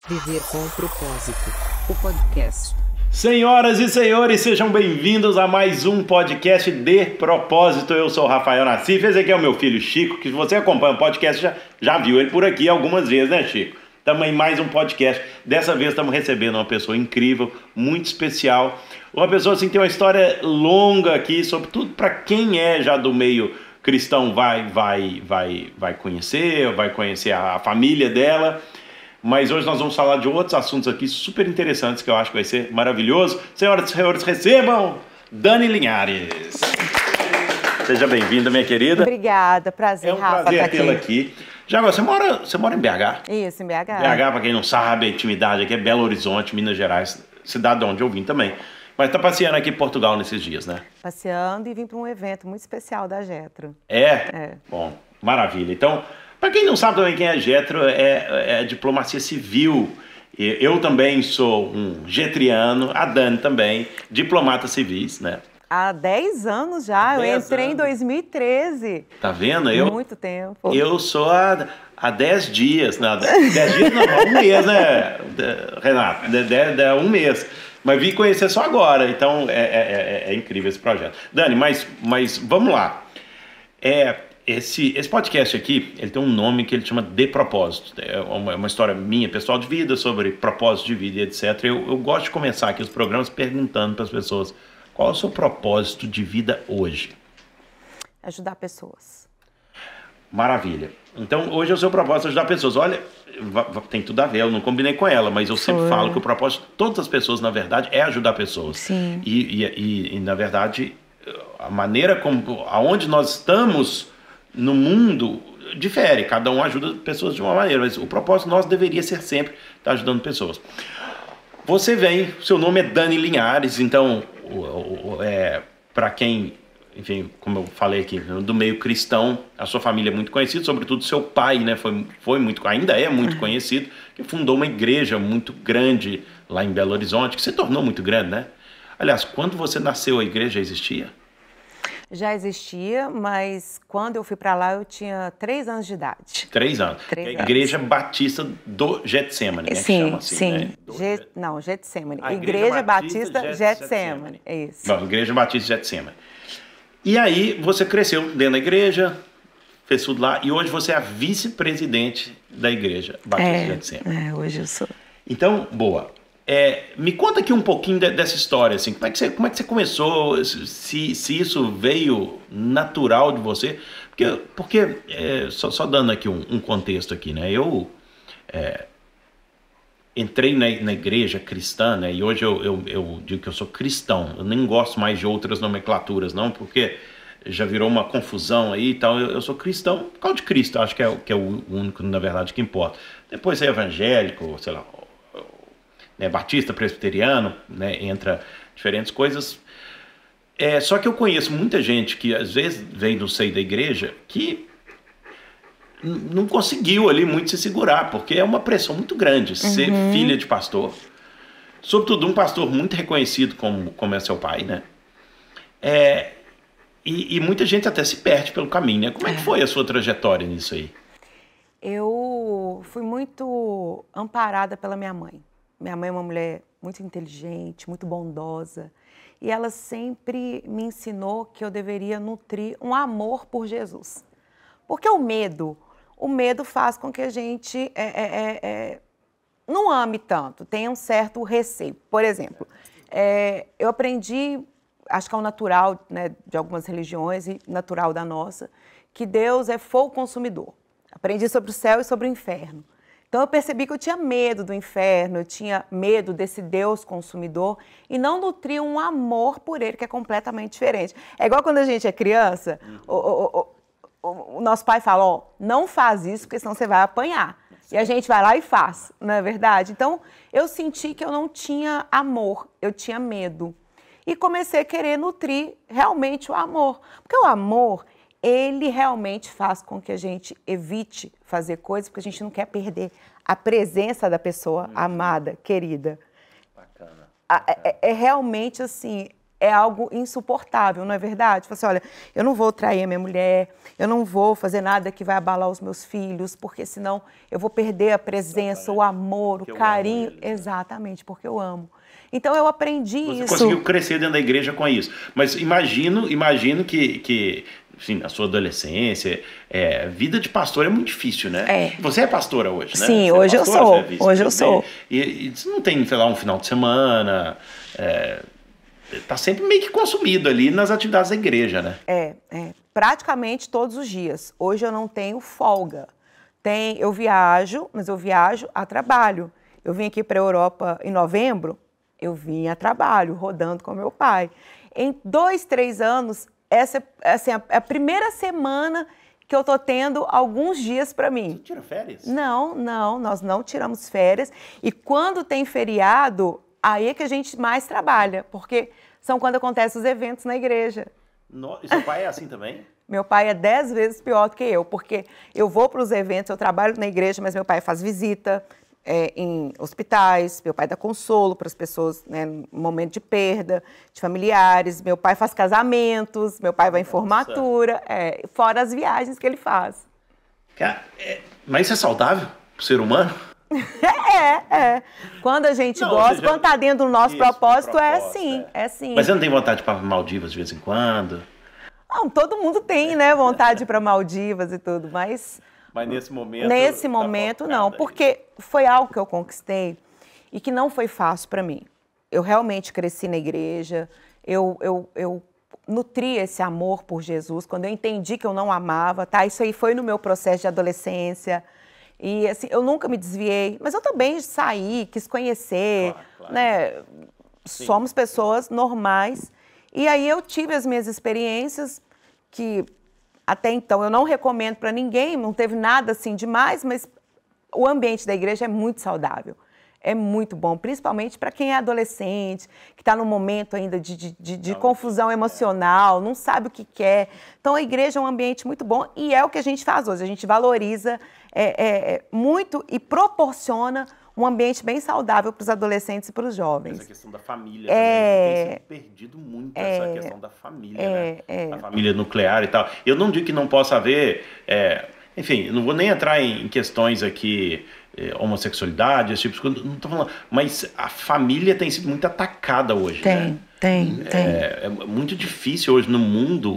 Viver com propósito, o podcast. Senhoras e senhores, sejam bem-vindos a mais um podcast de propósito. Eu sou o Rafael Nassif, esse aqui é o meu filho Chico, que você acompanha o podcast, já viu ele por aqui algumas vezes, né, Chico? Estamos em mais um podcast. Dessa vez estamos recebendo uma pessoa incrível, muito especial. Uma pessoa assim que tem uma história longa aqui, sobretudo para quem é já do meio cristão vai conhecer a família dela. Mas hoje nós vamos falar de outros assuntos aqui super interessantes que eu acho que vai ser maravilhoso. Senhoras e senhores, recebam Dani Linhares. Seja bem-vinda, minha querida. Obrigada, prazer, Rafa. É um prazer tê-la aqui. Já agora, você mora em BH? Isso, em BH. BH, para quem não sabe, a intimidade aqui é Belo Horizonte, Minas Gerais, cidade de onde eu vim também. Mas tá passeando aqui em Portugal nesses dias, né? Passeando e vim para um evento muito especial da Getro. É? Bom, maravilha. Então, para quem não sabe também quem é Getro, é diplomacia civil. Eu também sou um getriano, a Dani também, diplomata civis, né? Há 10 anos já, eu entrei em 2013. Tá vendo? Muito tempo. Eu sou há 10 dias, não, 10 dias não, um mês, né, Renato? Um mês. Mas vim conhecer só agora, então é incrível esse projeto. Dani, mas vamos lá. Esse podcast aqui, ele tem um nome que ele chama De Propósito. É uma história minha, pessoal, de vida, sobre propósito de vida e etc. Eu gosto de começar aqui os programas perguntando para as pessoas: qual é o seu propósito de vida hoje? Ajudar pessoas. Maravilha. Então, hoje é o seu propósito ajudar pessoas. Olha, tem tudo a ver, eu não combinei com ela, mas eu sempre falo que o propósito de todas as pessoas, na verdade, é ajudar pessoas. Sim. E na verdade, a maneira aonde nós estamos no mundo difere. Cada um ajuda pessoas de uma maneira, mas o propósito nosso deveria ser sempre estar ajudando pessoas. Você vem, seu nome é Dani Linhares, então, para quem, enfim, como eu falei aqui, do meio cristão, a sua família é muito conhecida, sobretudo seu pai, né, ainda é muito conhecido, que fundou uma igreja muito grande lá em Belo Horizonte, que se tornou muito grande, né? Aliás, quando você nasceu, a igreja já existia? Já existia, mas quando eu fui para lá eu tinha 3 anos de idade. 3 anos. É a Igreja Batista do Getsemane, né? Sim, que chama assim, sim. Né? Não, Getsemane. A Igreja Batista Getsemane. É isso. Bom, Igreja Batista Getsemane. E aí você cresceu dentro da igreja, fez tudo lá, e hoje você é a vice-presidente da Igreja Batista Getsemane. Hoje eu sou. Então, boa. Me conta aqui um pouquinho dessa história, assim, como é que você começou, se isso veio natural de você, porque só dando aqui um contexto aqui, né, eu entrei na igreja cristã, né, e hoje eu digo que eu sou cristão, eu nem gosto mais de outras nomenclaturas, não, porque já virou uma confusão aí e tal, eu sou cristão por causa de Cristo, acho que é o único, na verdade, que importa. Depois é evangélico, sei lá, né, batista, presbiteriano, né, entra diferentes coisas. Só que eu conheço muita gente que às vezes vem do seio da igreja que não conseguiu ali muito se segurar, porque é uma pressão muito grande ser filha de pastor, sobretudo um pastor muito reconhecido como é seu pai, né? E muita gente até se perde pelo caminho, né? Como é que foi a sua trajetória nisso aí? Eu fui muito amparada pela minha mãe. Minha mãe é uma mulher muito inteligente, muito bondosa. E ela sempre me ensinou que eu deveria nutrir um amor por Jesus. Porque o medo faz com que a gente não ame tanto, tenha um certo receio. Por exemplo, eu aprendi, acho que é o natural, né, de algumas religiões e natural da nossa, que Deus é fogo consumidor. Aprendi sobre o céu e sobre o inferno. Então eu percebi que eu tinha medo do inferno, eu tinha medo desse Deus consumidor e não nutria um amor por ele que é completamente diferente. É igual quando a gente é criança, o nosso pai fala, não faz isso porque senão você vai apanhar. E a gente vai lá e faz, não é verdade? Então eu senti que eu não tinha amor, eu tinha medo. E comecei a querer nutrir realmente o amor. Porque o amor, ele realmente faz com que a gente evite fazer coisas, porque a gente não quer perder a presença da pessoa amada, querida. Bacana. É realmente assim, é algo insuportável, não é verdade? Fala assim, olha, eu não vou trair a minha mulher, eu não vou fazer nada que vai abalar os meus filhos, porque senão eu vou perder a presença, o amor, o carinho. Eles, né? Exatamente, porque eu amo. Então eu aprendi Você isso. conseguiu crescer dentro da igreja com isso. Mas imagino que enfim, na sua adolescência, vida de pastor é muito difícil, né? Você é pastora hoje, né? Sim, você hoje é pastora, eu sou. Hoje eu sou. E você não tem, sei lá, um final de semana. Tá sempre meio que consumido ali nas atividades da igreja, né? Praticamente todos os dias. Hoje eu não tenho folga. Eu viajo, mas eu viajo a trabalho. Eu vim aqui para a Europa em novembro, eu vim a trabalho, rodando com meu pai. Em 2, 3 anos, essa assim, a primeira semana que eu tô tendo alguns dias para mim. Você tira férias? Não, nós não tiramos férias. E quando tem feriado, aí é que a gente mais trabalha, porque são quando acontecem os eventos na igreja. E seu pai é assim também? Meu pai é 10 vezes pior do que eu, porque eu vou para os eventos, eu trabalho na igreja, mas meu pai faz visita em hospitais, meu pai dá consolo para as pessoas, né, no momento de perda, de familiares, meu pai faz casamentos, meu pai vai em formatura, fora as viagens que ele faz. Cara, mas isso é saudável para o ser humano? Quando a gente gosta, quando está dentro do nosso propósito, é assim. Mas você não tem vontade de ir para Maldivas de vez em quando? Não, todo mundo tem, né, vontade de ir para Maldivas e tudo, mas nesse momento... Nesse momento, não, porque foi algo que eu conquistei e que não foi fácil para mim. Eu realmente cresci na igreja, eu nutri esse amor por Jesus, quando eu entendi que eu não amava, tá? Isso aí foi no meu processo de adolescência. E assim, eu nunca me desviei, mas eu também saí, quis conhecer, claro. Né? Sim. Somos pessoas normais. E aí eu tive as minhas experiências que até então eu não recomendo para ninguém, não teve nada assim demais, mas o ambiente da igreja é muito saudável. É muito bom, principalmente para quem é adolescente, que está num momento ainda de confusão emocional, não sabe o que quer. Então, a igreja é um ambiente muito bom e é o que a gente faz hoje. A gente valoriza muito e proporciona um ambiente bem saudável para os adolescentes e para os jovens. Essa questão da família também, tem sido perdido muito essa questão da família, né? A família nuclear e tal. Eu não digo que não possa haver... enfim, não vou nem entrar em questões aqui... homossexualidade, esse tipo de coisa, não estou falando, mas a família tem sido muito atacada hoje. Tem. É muito difícil hoje no mundo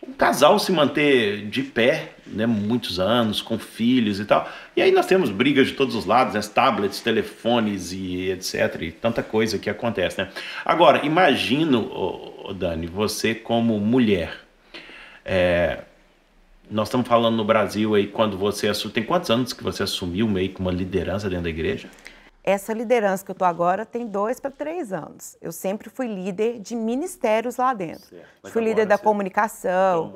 um casal se manter de pé, né, muitos anos, com filhos e tal. E aí nós temos brigas de todos os lados, né, tablets, telefones e etc. E tanta coisa que acontece, né? Agora, imagino, Dani, você como mulher, nós estamos falando no Brasil aí, quando você tem quantos anos que você assumiu meio que uma liderança dentro da igreja? Essa liderança que eu estou agora tem 2 para 3 anos. Eu sempre fui líder de ministérios lá dentro. Fui líder da comunicação.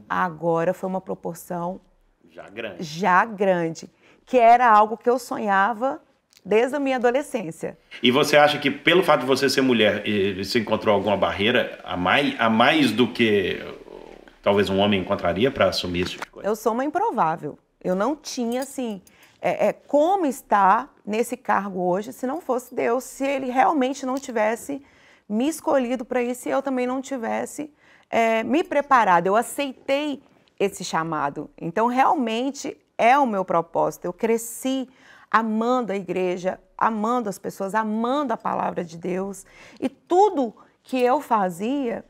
Agora foi uma proporção já grande, que era algo que eu sonhava desde a minha adolescência. E você acha que pelo fato de você ser mulher, você encontrou alguma barreira a mais do que... talvez um homem encontraria para assumir esse tipo de coisa? Eu sou uma improvável. Eu não tinha, assim, como estar nesse cargo hoje se não fosse Deus, se Ele realmente não tivesse me escolhido para isso e eu também não tivesse me preparado. Eu aceitei esse chamado. Então, realmente, é o meu propósito. Eu cresci amando a igreja, amando as pessoas, amando a palavra de Deus. E tudo que eu fazia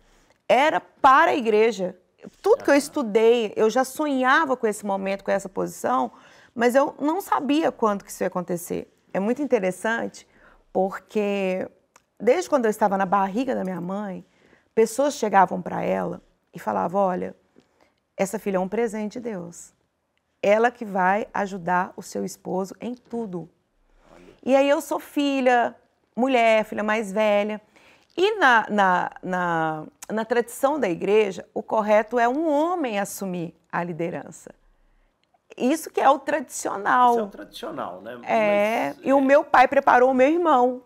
era para a igreja. Tudo que eu estudei, eu já sonhava com esse momento, com essa posição, mas eu não sabia quando que isso ia acontecer. É muito interessante porque desde quando eu estava na barriga da minha mãe, pessoas chegavam para ela e falavam, olha, essa filha é um presente de Deus. Ela que vai ajudar o seu esposo em tudo. E aí eu sou filha, mulher, filha mais velha. E na tradição da igreja, o correto é um homem assumir a liderança. Isso que é o tradicional. Isso é o tradicional, né? E o meu pai preparou o meu irmão.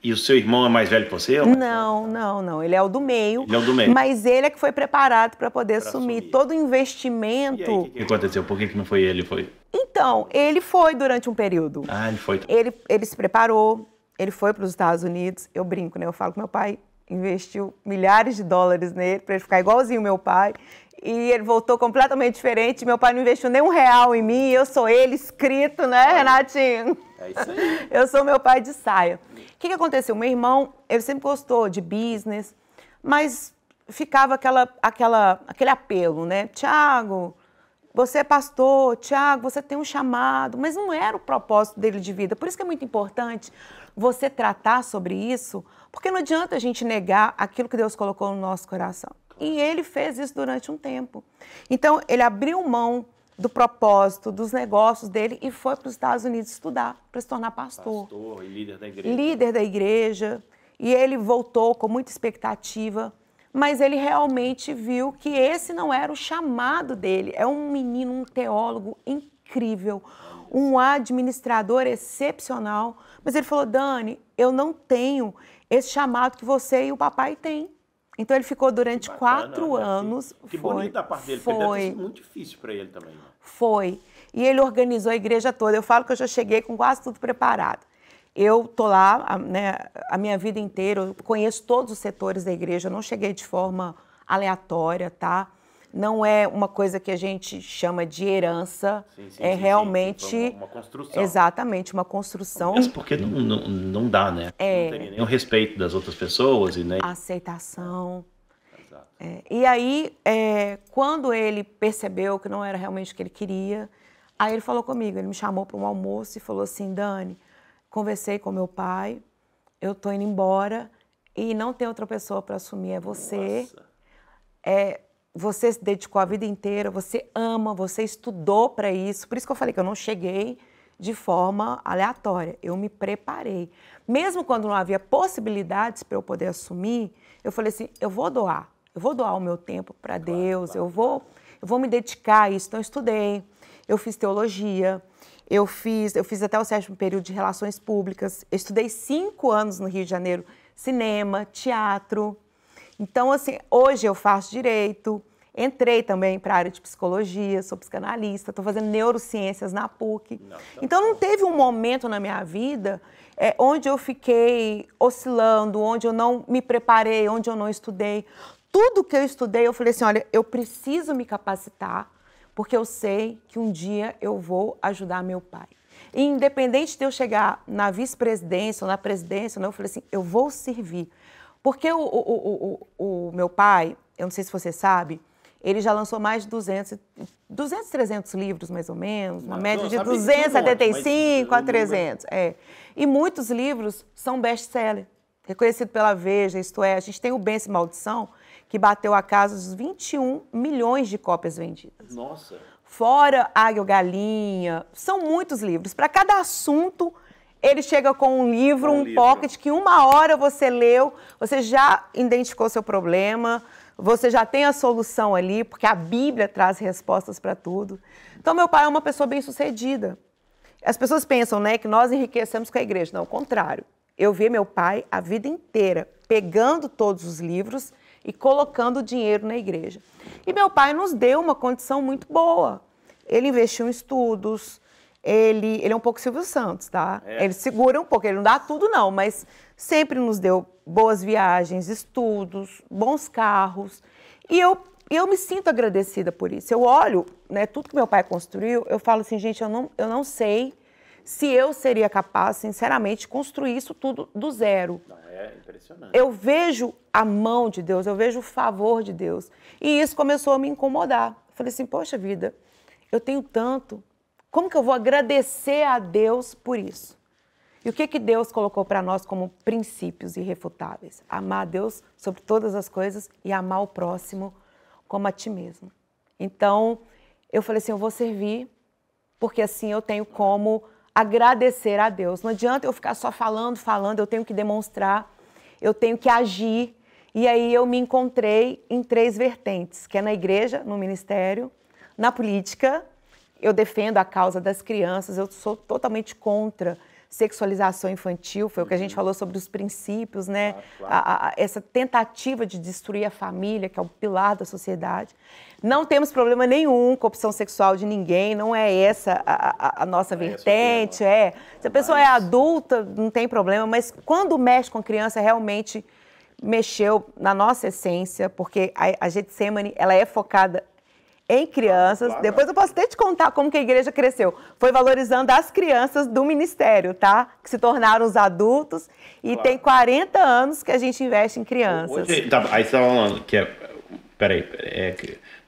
E o seu irmão é mais velho que você? Não. Ele é o do meio. Ele é o do meio. Mas ele é que foi preparado para poder assumir todo o investimento. E aí, o que aconteceu? Por que não foi ele? Então, ele foi durante um período. Ele foi. Ele se preparou. ele foi para os Estados Unidos, eu brinco, né? Eu falo que meu pai investiu milhares de dólares nele para ele ficar igualzinho meu pai. E ele voltou completamente diferente. Meu pai não investiu nem R$1 em mim, eu sou ele escrito, né, Renatinho? É isso aí. Eu sou meu pai de saia. O que aconteceu? Meu irmão, ele sempre gostou de business, mas ficava aquele apelo, né? Tiago, você é pastor, Tiago, você tem um chamado, mas não era o propósito dele de vida. Por isso que é muito importante você tratar sobre isso, porque não adianta a gente negar aquilo que Deus colocou no nosso coração. E ele fez isso durante um tempo. Então, ele abriu mão do propósito, dos negócios dele e foi para os Estados Unidos estudar, para se tornar pastor. Pastor e líder da igreja. Líder da igreja. E ele voltou com muita expectativa, mas ele realmente viu que esse não era o chamado dele. É um menino, um teólogo incrível, um administrador excepcional. Mas ele falou, Dani, eu não tenho esse chamado que você e o papai têm. Então ele ficou durante 4 anos. Que bonito da parte dele, porque deve ter sido muito difícil para ele também. Né? Foi. E ele organizou a igreja toda. Eu falo que eu já cheguei com quase tudo preparado. Eu tô lá, né, a minha vida inteira, eu conheço todos os setores da igreja, eu não cheguei de forma aleatória, tá? Não é uma coisa que a gente chama de herança, realmente... Uma construção. Exatamente, uma construção. Mesmo porque não dá, né? Não teria nem o respeito das outras pessoas e nem... Aceitação. Exato. E aí, quando ele percebeu que não era realmente o que ele queria, aí ele falou comigo, ele me chamou para um almoço e falou assim, Dani, conversei com meu pai, eu tô indo embora e não tem outra pessoa para assumir, é você. Nossa. Você se dedicou a vida inteira, você ama, você estudou para isso. Por isso que eu falei que eu não cheguei de forma aleatória. Eu me preparei. Mesmo quando não havia possibilidades para eu poder assumir, eu falei assim, eu vou doar o meu tempo para Deus, eu vou me dedicar a isso. Então, eu estudei, eu fiz teologia, eu fiz até o 7º período de Relações Públicas, eu estudei 5 anos no Rio de Janeiro, cinema, teatro. Então, assim, hoje eu faço direito, entrei também para a área de psicologia, sou psicanalista, estou fazendo neurociências na PUC. Então, não teve um momento na minha vida onde eu fiquei oscilando, onde eu não me preparei, onde eu não estudei. Tudo que eu estudei, eu falei assim, olha, eu preciso me capacitar, porque eu sei que um dia eu vou ajudar meu pai. E independente de eu chegar na vice-presidência ou na presidência, eu falei assim, eu vou servir. Porque o meu pai, eu não sei se você sabe, ele já lançou mais de 200, 300 livros, mais ou menos, uma média de 275 a 300. E muitos livros são best-seller, reconhecido pela Veja, isto é, a gente tem o Bênção e Maldição, que bateu a casa dos 21 milhões de cópias vendidas. Nossa! Fora Águia ou Galinha, são muitos livros. Para cada assunto, ele chega com um livro, um pocket, que 1 hora você leu, você já identificou seu problema, você já tem a solução ali, porque a Bíblia traz respostas para tudo. Então, meu pai é uma pessoa bem-sucedida. As pessoas pensam, né, que nós enriquecemos com a igreja. Não, ao contrário. Eu vi meu pai a vida inteira pegando todos os livros e colocando dinheiro na igreja. E meu pai nos deu uma condição muito boa. Ele investiu em estudos, ele é um pouco Silvio Santos, tá? Ele segura um pouco, ele não dá tudo não, mas sempre nos deu boas viagens, estudos, bons carros. E eu me sinto agradecida por isso. Eu olho, né, tudo que meu pai construiu, eu falo assim, gente, eu não sei se eu seria capaz, sinceramente, de construir isso tudo do zero. Não, é impressionante. Eu vejo a mão de Deus, eu vejo o favor de Deus. E isso começou a me incomodar. Eu falei assim, poxa vida, eu tenho tanto, como que eu vou agradecer a Deus por isso? E o que Deus colocou para nós como princípios irrefutáveis? Amar a Deus sobre todas as coisas e amar o próximo como a ti mesmo. Então, eu falei assim, eu vou servir, porque assim eu tenho como agradecer a Deus. Não adianta eu ficar só falando, eu tenho que demonstrar, eu tenho que agir. E aí eu me encontrei em 3 vertentes, que é na igreja, no ministério, na política. Eu defendo a causa das crianças, eu sou totalmente contra sexualização infantil, foi o que a gente falou sobre os princípios, né? Essa tentativa de destruir a família, que é o pilar da sociedade. Não temos problema nenhum com a opção sexual de ninguém, não é essa a nossa vertente. Se a pessoa é adulta, não tem problema, mas quando mexe com criança, realmente mexeu na nossa essência, porque a Getsemane, ela é focada em crianças. Claro. Depois eu posso até te contar como que a igreja cresceu. Foi valorizando as crianças do ministério, tá? Que se tornaram os adultos. E tem 40 anos que a gente investe em crianças. Hoje, tá, aí você estava falando que Peraí.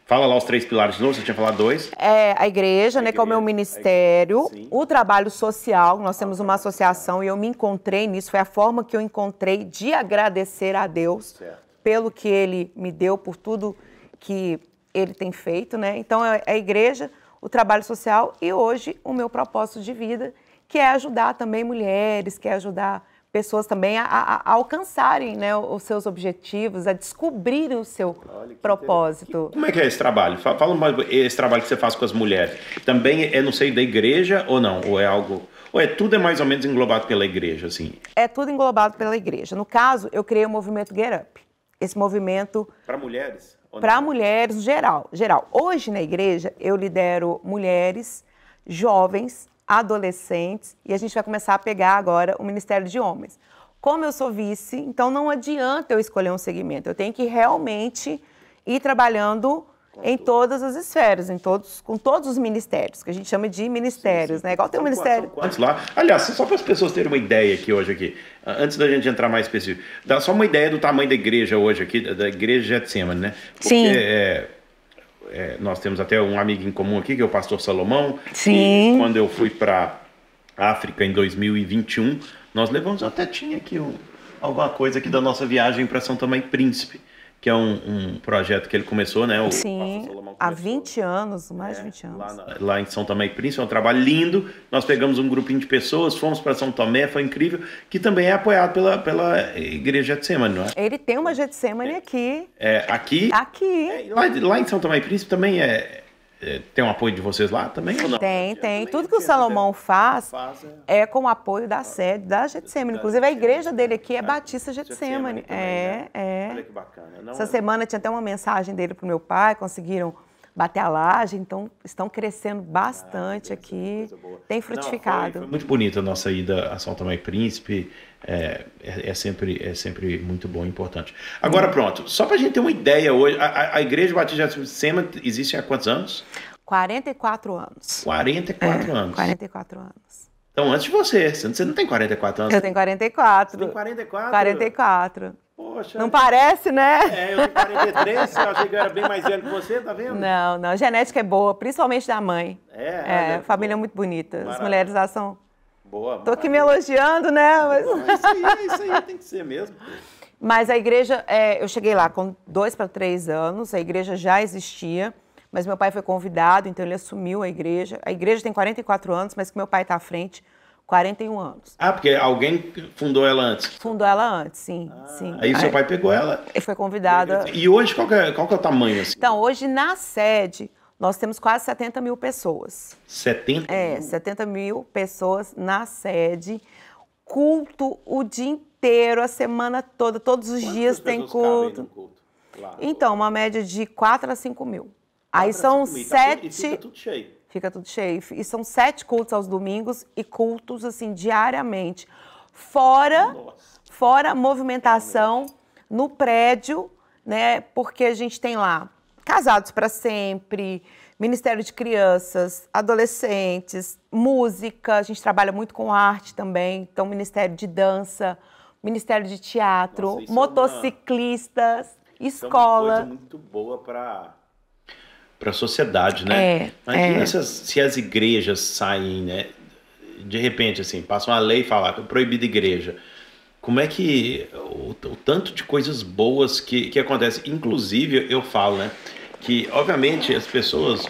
Fala lá os 3 pilares de novo, você tinha falado 2. A igreja, né, que é o meu ministério. O trabalho social, nós temos uma associação e eu me encontrei nisso. Foi a forma que eu encontrei de agradecer a Deus pelo que Ele me deu, por tudo que Ele tem feito, né? Então, a igreja, o trabalho social e hoje o meu propósito de vida, que é ajudar também mulheres, que é ajudar pessoas também a alcançarem, né, os seus objetivos, a descobrirem o seu propósito. Como é que é esse trabalho? Fala mais esse trabalho que você faz com as mulheres. Também é no seio da igreja ou não? Ou é algo... Ou tudo é mais ou menos englobado pela igreja, assim? É tudo englobado pela igreja. No caso, eu criei o movimento Get Up. Esse movimento... Para mulheres? Para mulheres, no geral. Hoje, na igreja, eu lidero mulheres, jovens, adolescentes, e a gente vai começar a pegar agora o Ministério de Homens. Como eu sou vice, então não adianta eu escolher um segmento, eu tenho que realmente ir trabalhando em todas as esferas, com todos os ministérios, que a gente chama de ministérios, né? Igual tem um ministério... Quantos lá? Aliás, só para as pessoas terem uma ideia aqui hoje, antes da gente entrar mais específico, dá só uma ideia do tamanho da igreja hoje aqui, da igreja Getsemane, né? Porque, sim. Nós temos até um amigo em comum aqui, que é o pastor Salomão. Sim. E quando eu fui para África em 2021, nós levamos, até tinha aqui alguma coisa aqui da nossa viagem para São Tomé e Príncipe, que é um projeto que ele começou, né? Sim, há 20 anos, mais de 20 anos. Lá em São Tomé e Príncipe, é um trabalho lindo. Nós pegamos um grupinho de pessoas, fomos para São Tomé, foi incrível, que também é apoiado pela Igreja Getsemane, não é? Ele tem uma Getsemane aqui. Aqui? Aqui. Lá em São Tomé e Príncipe também tem um apoio de vocês lá também ou não? Tem. Tudo que o Salomão faz é com o apoio da sede da Getsemane. Inclusive, a igreja dele aqui é Batista Getsemane. Olha que bacana. Essa semana tinha até uma mensagem dele para o meu pai, conseguiram bater a laje, então estão crescendo bastante aqui, tem frutificado. Foi muito bonita a nossa ida a São Tomé e Príncipe, é sempre muito bom e importante. Agora pronto, só para a gente ter uma ideia hoje, a Igreja Batista Getsemane existe há quantos anos? 44 anos. 44 anos. 44 anos. Então antes de você não tem 44 anos? Eu tenho 44. Você tem 44? 44. Poxa. Não parece, né? Eu tenho 43, eu achei que eu era bem mais velho que você, tá vendo? Não, a genética é boa, principalmente da mãe. Família muito bonita. Maravilha. As mulheres lá são... Boa. Tô aqui me elogiando, né? Mas... Isso aí tem que ser mesmo. Mas a igreja, eu cheguei lá com 2 para 3 anos, a igreja já existia, mas meu pai foi convidado, então ele assumiu a igreja. A igreja tem 44 anos, mas que meu pai está à frente, 41 anos. Porque alguém fundou ela antes? Fundou ela antes, sim. Aí seu pai pegou ela? Ele foi convidada. E hoje, qual que é o tamanho? Assim? Então, hoje na sede, nós temos quase 70 mil pessoas. 70 mil? 70 mil pessoas na sede. Culto o dia inteiro, a semana toda, todos os dias tem culto. Lá, então, uma média de 4 a 5 mil. Aí são 7... E fica tudo cheio. Fica tudo cheio. E são 7 cultos aos domingos e cultos, assim, diariamente. Fora movimentação no prédio, né? Porque a gente tem lá Casados para Sempre, Ministério de Crianças, Adolescentes, música. A gente trabalha muito com arte também. Então, Ministério de Dança, Ministério de Teatro, motociclistas, escola. É uma coisa muito boa para a sociedade, né? Imagina se as igrejas saem, né? De repente, assim, passa uma lei e fala proibida igreja. Como é que o tanto de coisas boas que acontece? Inclusive, eu falo, né? Que, obviamente, as pessoas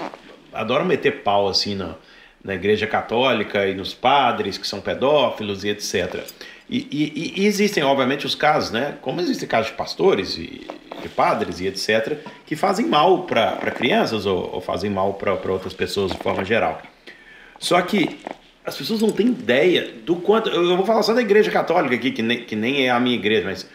adoram meter pau, assim, na igreja católica e nos padres que são pedófilos e etc. E existem, obviamente, os casos, né? Como existem casos de pastores e de padres e etc., que fazem mal para crianças ou fazem mal para outras pessoas de forma geral. Só que as pessoas não têm ideia do quanto... Eu vou falar só da igreja católica aqui, que nem é a minha igreja, mas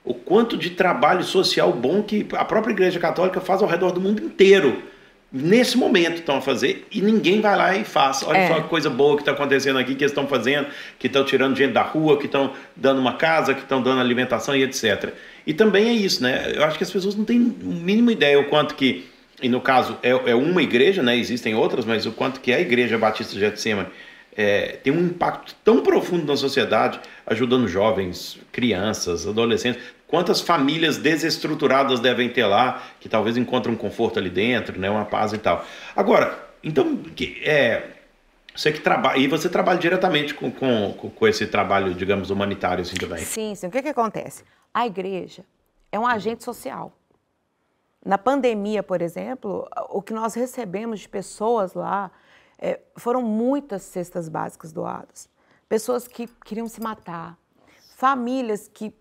o quanto de trabalho social bom que a própria igreja católica faz ao redor do mundo inteiro. Nesse momento estão a fazer e ninguém vai lá e faz. Olha só que coisa boa que está acontecendo aqui, que eles estão fazendo, que estão tirando gente da rua, que estão dando uma casa, que estão dando alimentação e etc. E também é isso, né? Eu acho que as pessoas não têm a mínima ideia o quanto que, e no caso é uma igreja, né? Existem outras, mas o quanto que a Igreja Batista de Getsemane tem um impacto tão profundo na sociedade, ajudando jovens, crianças, adolescentes. Quantas famílias desestruturadas devem ter lá, que talvez encontrem um conforto ali dentro, né, uma paz e tal. Agora, então, você que trabalha, e você trabalha diretamente com esse trabalho, digamos, humanitário assim também. Sim, sim. O que acontece? A igreja é um agente social. Na pandemia, por exemplo, o que nós recebemos de pessoas lá foram muitas cestas básicas doadas. Pessoas que queriam se matar, famílias que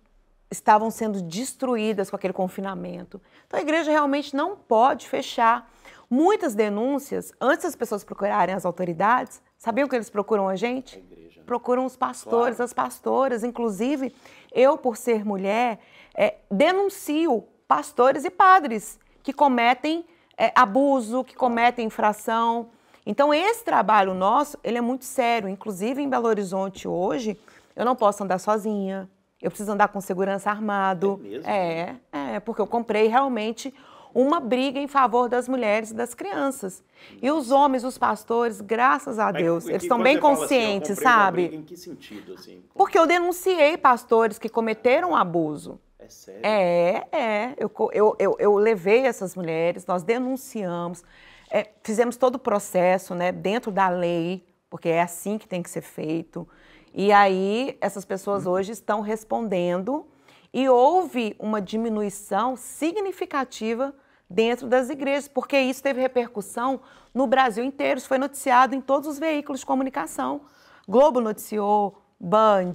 estavam sendo destruídas com aquele confinamento. Então a igreja realmente não pode fechar. Muitas denúncias, antes das pessoas procurarem as autoridades, sabiam que eles procuram a gente? A igreja, né? Procuram os pastores, claro. As pastoras. Inclusive, eu, por ser mulher, denuncio pastores e padres que cometem abuso, que cometem infração. Então esse trabalho nosso, ele é muito sério. Inclusive em Belo Horizonte hoje, eu não posso andar sozinha. Eu preciso andar com segurança armado. É mesmo? Porque eu comprei realmente uma briga em favor das mulheres e das crianças. E os homens, os pastores, graças a Deus, eles estão bem conscientes, assim, sabe? Uma briga em que sentido, assim? Porque eu denunciei pastores que cometeram abuso. É sério? Eu levei essas mulheres, nós denunciamos, fizemos todo o processo, né, dentro da lei, porque é assim que tem que ser feito. E aí, essas pessoas hoje estão respondendo e houve uma diminuição significativa dentro das igrejas, porque isso teve repercussão no Brasil inteiro. Isso foi noticiado em todos os veículos de comunicação. Globo noticiou, Band,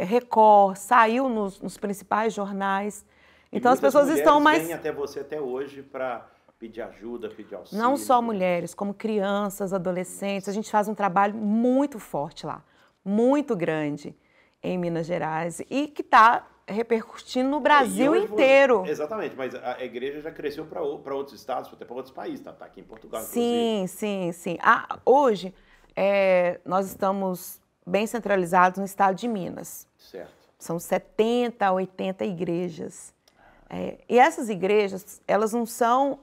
Record, saiu nos principais jornais. Então, as pessoas estão mais... vêm até você até hoje para pedir ajuda, pedir auxílio. Não só mulheres, como crianças, adolescentes. A gente faz um trabalho muito forte lá, muito grande em Minas Gerais e que está repercutindo no Brasil inteiro. Exatamente, mas a igreja já cresceu para outros estados, até para outros países, está aqui em Portugal, inclusive. Sim. Hoje, nós estamos bem centralizados no estado de Minas. Certo. São 70, 80 igrejas. E essas igrejas, elas não são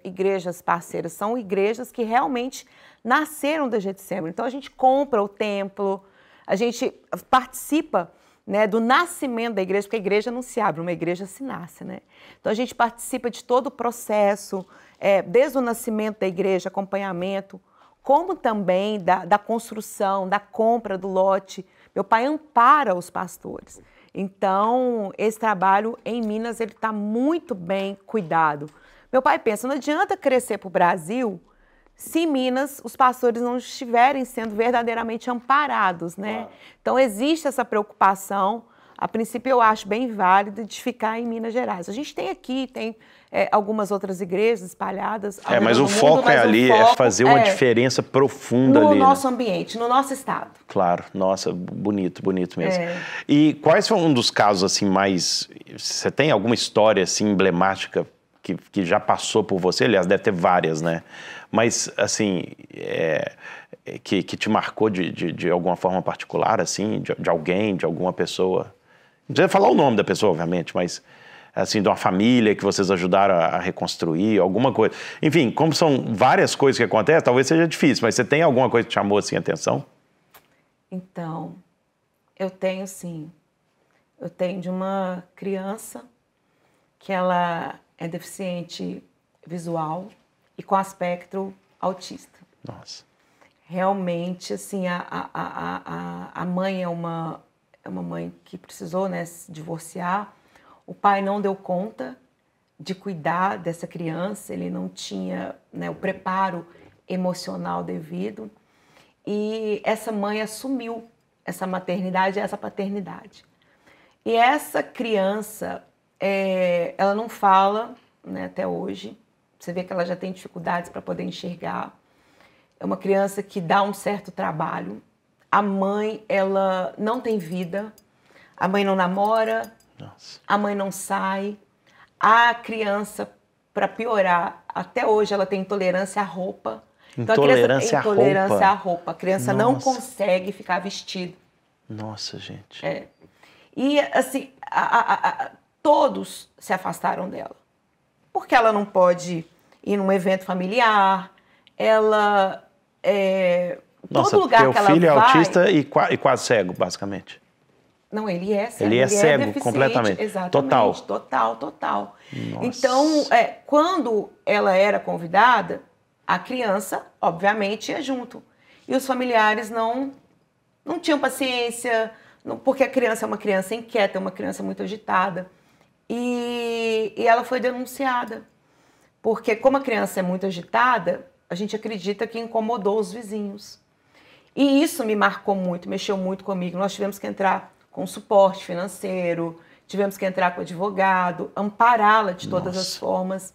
igrejas parceiras, são igrejas que realmente nasceram da Getsemane. Então, a gente compra o templo, a gente participa, né, do nascimento da igreja, porque a igreja não se abre, uma igreja se nasce, né? Então, a gente participa de todo o processo, desde o nascimento da igreja, acompanhamento, como também da construção, da compra do lote. Meu pai ampara os pastores. Então, esse trabalho em Minas, ele está muito bem cuidado. Meu pai pensa, não adianta crescer para o Brasil se em Minas os pastores não estiverem sendo verdadeiramente amparados, né? Claro. Então, existe essa preocupação, a princípio eu acho bem válido, de ficar em Minas Gerais. A gente tem aqui, algumas outras igrejas espalhadas. Mas o foco ali, é fazer uma diferença profunda ali. No nosso ambiente, no nosso estado. Claro, nossa, bonito mesmo. E quais foram um dos casos, assim, mais... Você tem alguma história, assim, emblemática que já passou por você? Aliás, deve ter várias, né? Mas, assim, que te marcou de alguma forma particular, assim, de alguém, de alguma pessoa? Não precisa falar o nome da pessoa, obviamente, mas, assim, de uma família que vocês ajudaram a reconstruir, alguma coisa. Enfim, como são várias coisas que acontecem, talvez seja difícil, mas você tem alguma coisa que te chamou, assim, a atenção? Então, eu tenho, sim. Eu tenho de uma criança que ela é deficiente visual e com aspecto autista. Nossa. Realmente, assim, a mãe é uma mãe que precisou, né, se divorciar. O pai não deu conta de cuidar dessa criança, ele não tinha, né, o preparo emocional devido. E essa mãe assumiu essa maternidade e essa paternidade. E essa criança, ela não fala, né, até hoje. Você vê que ela já tem dificuldades para poder enxergar. é uma criança que dá um certo trabalho. A mãe, ela não tem vida, a mãe não namora, Nossa. a mãe não sai. A criança, para piorar, até hoje ela tem intolerância à roupa. Então, Intolerância à roupa? Intolerância à roupa. A criança não Nossa. consegue ficar vestida. Nossa, gente. E, assim, todos se afastaram dela. Porque ela não pode ir num evento familiar, ela... Nossa, todo lugar teu que ela filho é vai... autista e quase cego, basicamente. Não, ele é cego. Ele é cego deficiente, completamente. Exatamente. Total. Total. Nossa. Então, quando ela era convidada, a criança, obviamente, ia junto. E os familiares não tinham paciência, porque a criança é uma criança inquieta, é uma criança muito agitada. E ela foi denunciada. Porque como a criança é muito agitada, a gente acredita que incomodou os vizinhos. E isso me marcou muito, mexeu muito comigo. Nós tivemos que entrar com suporte financeiro, tivemos que entrar com advogado, ampará-la de todas as formas.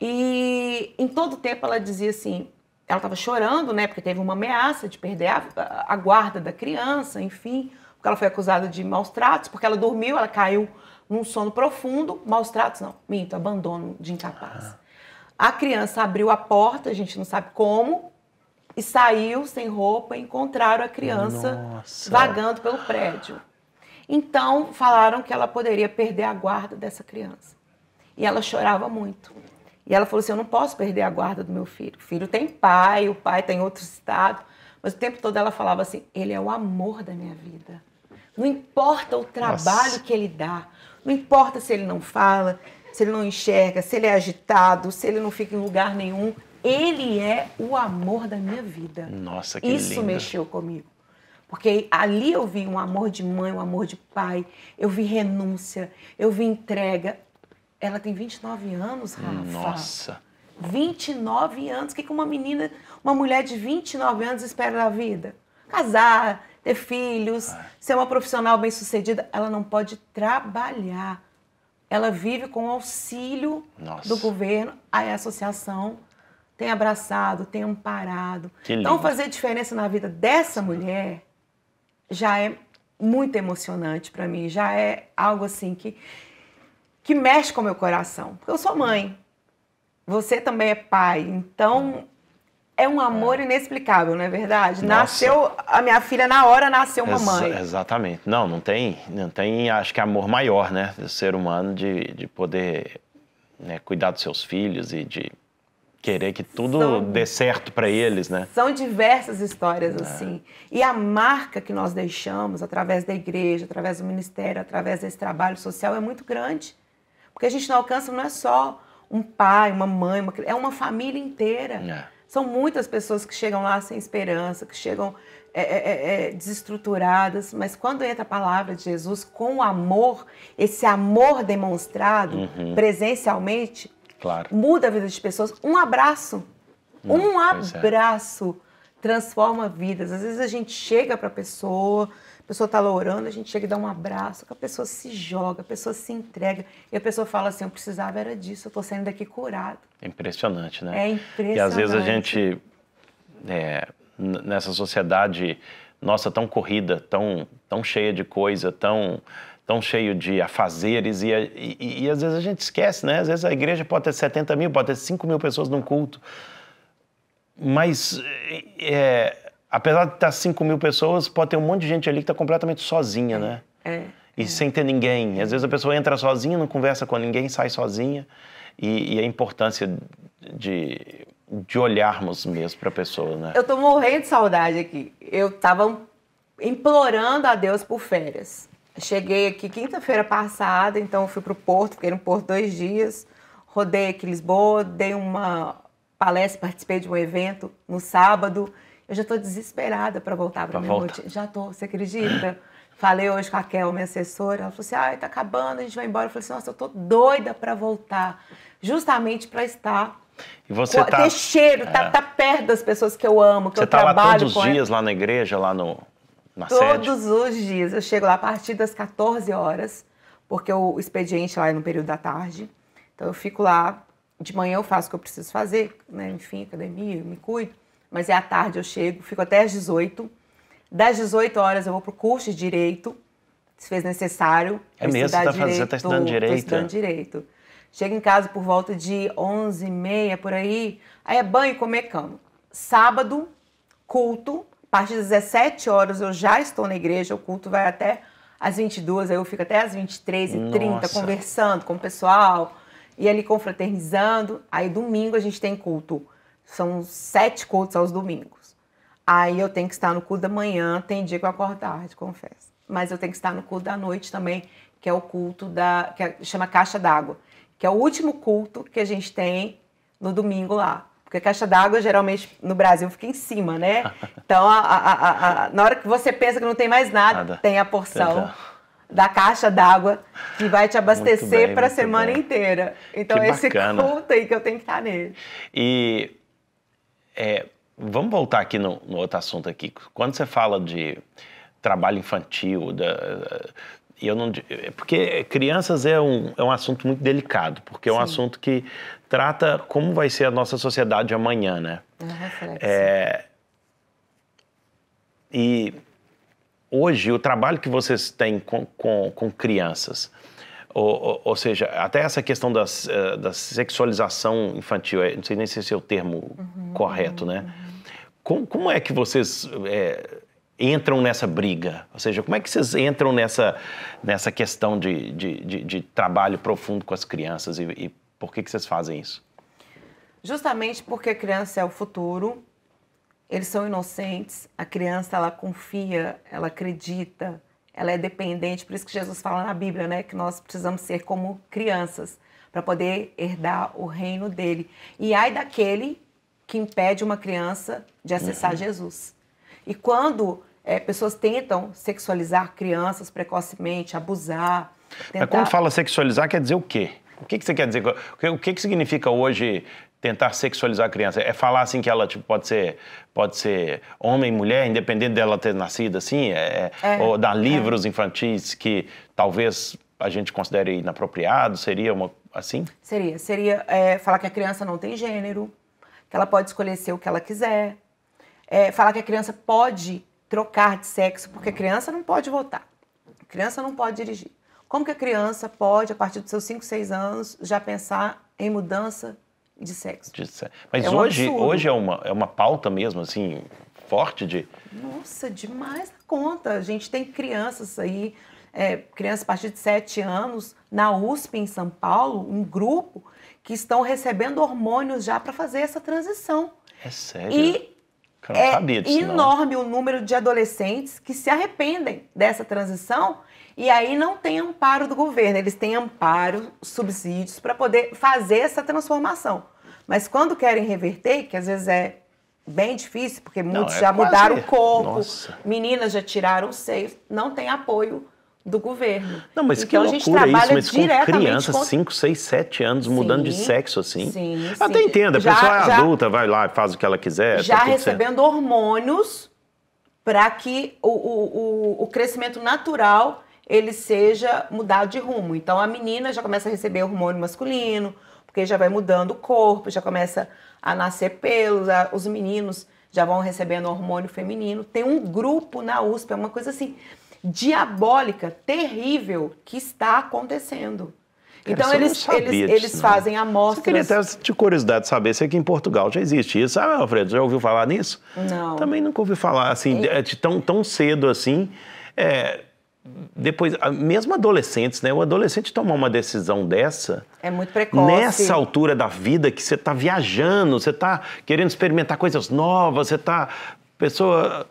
E em todo tempo ela dizia assim, ela estava chorando, né, porque teve uma ameaça de perder a guarda da criança, enfim, porque ela foi acusada de maus tratos, porque ela dormiu, ela caiu num sono profundo, maus tratos não, minto, abandono de incapaz. A criança abriu a porta, a gente não sabe como, e saiu sem roupa, e encontraram a criança vagando pelo prédio. Então, falaram que ela poderia perder a guarda dessa criança. E ela chorava muito. E ela falou assim, eu não posso perder a guarda do meu filho. O filho tem pai, o pai está em outro estado. Mas o tempo todo ela falava assim, ele é o amor da minha vida. Não importa o trabalho que ele dá. Não importa se ele não fala, se ele não enxerga, se ele é agitado, se ele não fica em lugar nenhum. Ele é o amor da minha vida. Nossa, que Isso lindo. mexeu comigo. Porque ali eu vi um amor de mãe, um amor de pai, eu vi renúncia, eu vi entrega. Ela tem 29 anos, Rafa. Nossa. 29 anos. O que uma menina, uma mulher de 29 anos espera da vida? Casar, ter filhos, ser uma profissional bem-sucedida. Ela não pode trabalhar. Ela vive com o auxílio do governo. Aí a associação tem abraçado, tem amparado. Então, fazer diferença na vida dessa mulher já é muito emocionante para mim. Já é algo assim que mexe com o meu coração. Porque eu sou mãe. Você também é pai. Então, é um amor inexplicável, não é verdade? Nossa. Nasceu, a minha filha na hora nasceu uma mãe. Exatamente. Não tem, acho que amor maior, né? Do ser humano de poder, né, cuidar dos seus filhos e de querer que tudo dê certo para eles, né? São diversas histórias assim. E a marca que nós deixamos através da igreja, através do ministério, através desse trabalho social é muito grande. Porque a gente não alcança, não é só um pai, uma mãe, é uma família inteira. São muitas pessoas que chegam lá sem esperança, que chegam desestruturadas, mas quando entra a palavra de Jesus com amor, esse amor demonstrado presencialmente, muda a vida das pessoas. Um abraço, transforma vidas. Às vezes a gente chega para a pessoa está lá orando, a gente chega e dá um abraço, que a pessoa se joga, a pessoa se entrega, e a pessoa fala assim, eu precisava era disso, eu estou saindo daqui curado. É impressionante, né? É impressionante. E às vezes a gente, nessa sociedade nossa tão corrida, tão cheia de coisa, tão cheio de afazeres, e às vezes a gente esquece, né? Às vezes a igreja pode ter 70 mil, pode ter 5 mil pessoas num culto, mas apesar de estar 5 mil pessoas, pode ter um monte de gente ali que está completamente sozinha, né? E sem ter ninguém. Às vezes a pessoa entra sozinha, não conversa com ninguém, sai sozinha, e a importância de olharmos mesmo para a pessoa, né? Eu tô morrendo de saudade aqui. Eu tava implorando a Deus por férias. Cheguei aqui quinta-feira passada, então eu fui pro Porto, fiquei no Porto 2 dias, rodei aqui em Lisboa, dei uma palestra, participei de um evento no sábado. Eu já tô desesperada para voltar para minha rotina. Já tô, você acredita? Falei hoje com a Kel, minha assessora, ela falou assim, tá acabando, a gente vai embora. Eu falei assim, nossa, eu tô doida para voltar, justamente para estar... E você ter cheiro, tá perto das pessoas que eu amo, que eu trabalho com. Você tá lá todos os dias, lá na igreja, lá na sede? Todos os dias. Eu chego lá a partir das 14 horas, porque o expediente lá é no período da tarde. Então eu fico lá, de manhã eu faço o que eu preciso fazer, né? Enfim, academia, me cuido. mas é à tarde eu chego, fico até às 18. Das 18 horas eu vou pro curso de Direito, se fez necessário. É mesmo? Você está estudando Direito? Estou estudando Direito. Chego em casa por volta de 11h30, por aí. Aí é banho e comer cama. Sábado, culto. A partir das 17 horas eu já estou na igreja. O culto vai até às 22h. Aí eu fico até às 23h30 conversando com o pessoal. E ali confraternizando. Aí domingo a gente tem culto. São 7 cultos aos domingos. Aí eu tenho que estar no culto da manhã. Tem dia que eu acordo tarde, confesso. Mas eu tenho que estar no culto da noite também, que é o culto chama Caixa d'Água. Que é o último culto que a gente tem no domingo lá. Porque a caixa d'água, geralmente, no Brasil, fica em cima, né? Então, na hora que você pensa que não tem mais nada. Tem a porção da caixa d'água que vai te abastecer para a semana inteira. Então, que esse bacana. culto aí que eu tenho que estar nele. E vamos voltar aqui no outro assunto aqui. Quando você fala de trabalho infantil, porque crianças é um assunto muito delicado, porque é um assunto que trata como vai ser a nossa sociedade amanhã, né? E hoje o trabalho que vocês têm com crianças, ou seja, até essa questão da sexualização infantil, não sei nem se esse é o termo correto, né? Como é que vocês entram nessa briga? Ou seja, como é que vocês entram nessa questão de trabalho profundo com as crianças e por que vocês fazem isso? Justamente porque a criança é o futuro, eles são inocentes, a criança ela confia, ela acredita, ela é dependente, por isso que Jesus fala na Bíblia, né, que nós precisamos ser como crianças para poder herdar o reino dele. E ai daquele que impede uma criança de acessar Jesus. E quando pessoas tentam sexualizar crianças precocemente, abusar... Mas quando fala sexualizar, quer dizer o quê? O que você quer dizer? O que significa hoje tentar sexualizar a criança? É falar assim que ela pode ser homem e mulher, independente dela ter nascido assim? Ou dar livros infantis que talvez a gente considere inapropriado? Seria assim? Seria falar que a criança não tem gênero, que ela pode escolher ser o que ela quiser. Falar que a criança pode trocar de sexo, porque a criança não pode votar. A criança não pode dirigir. Como que a criança pode, a partir dos seus 5, 6 anos, já pensar em mudança de sexo? Mas hoje é uma pauta mesmo, assim, forte de... Nossa, demais da conta. A gente tem crianças aí, crianças a partir de 7 anos, na USP, em São Paulo, um grupo que estão recebendo hormônios já para fazer essa transição. É sério? E eu não sabia disso, enorme o número de adolescentes que se arrependem dessa transição e aí não tem amparo do governo. Eles têm amparo, subsídios para poder fazer essa transformação. Mas quando querem reverter, que às vezes é bem difícil, porque muitos já mudaram o corpo, meninas já tiraram o seio, não tem apoio do governo. Não, mas então, que loucura isso, mas com crianças, 5, 6, 7 anos, mudando de sexo assim. Sim, até entendo, a pessoa é adulta, vai lá e faz o que ela quiser. Já recebendo hormônios para que o crescimento natural ele seja mudado de rumo. Então a menina já começa a receber hormônio masculino, porque já vai mudando o corpo, já começa a nascer pelos, os meninos já vão recebendo hormônio feminino. Tem um grupo na USP, é uma coisa assim... diabólica, terrível, que está acontecendo. Cara, então eles fazem amostras... Eu queria até de curiosidade saber se aqui em Portugal já existe isso. Ah, Alfredo, já ouviu falar nisso? Não. Também nunca ouvi falar, assim, de tão cedo assim. Depois, mesmo adolescentes, né? O adolescente tomar uma decisão dessa... É muito precoce. Nessa altura da vida que você está viajando, você está querendo experimentar coisas novas, você está... Pessoa...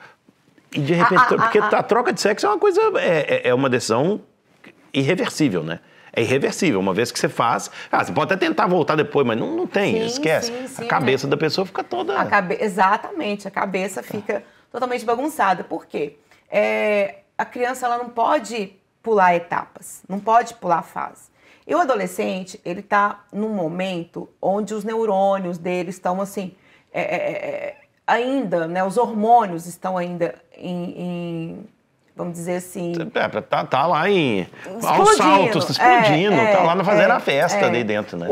E de repente, porque a troca de sexo é uma coisa, é uma decisão irreversível, né? É irreversível, uma vez que você faz... você pode até tentar voltar depois, mas não tem, esquece. Sim, a cabeça da pessoa fica toda... Exatamente, a cabeça fica totalmente bagunçada. Por quê? A criança ela não pode pular etapas, não pode pular fase. E o adolescente, ele está num momento onde os neurônios dele estão assim... ainda, né, os hormônios estão ainda em vamos dizer assim... Tá lá aos saltos, explodindo, tá lá fazendo a festa ali dentro, né?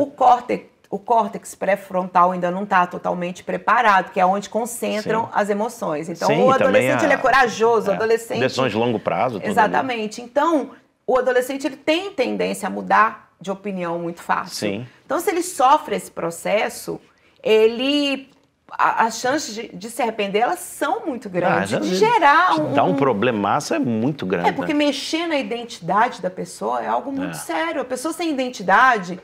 o córtex pré-frontal ainda não está totalmente preparado, que é onde concentram as emoções. Então, o adolescente ele é corajoso, o adolescente... Decisões de longo prazo. Exatamente. Então, o adolescente ele tem tendência a mudar de opinião muito fácil. Sim. Então, se ele sofre esse processo, as chances de se arrepender, elas são muito grandes. De gerar Dá um problemaço é muito grande. Porque mexer na identidade da pessoa é algo muito sério. A pessoa sem identidade,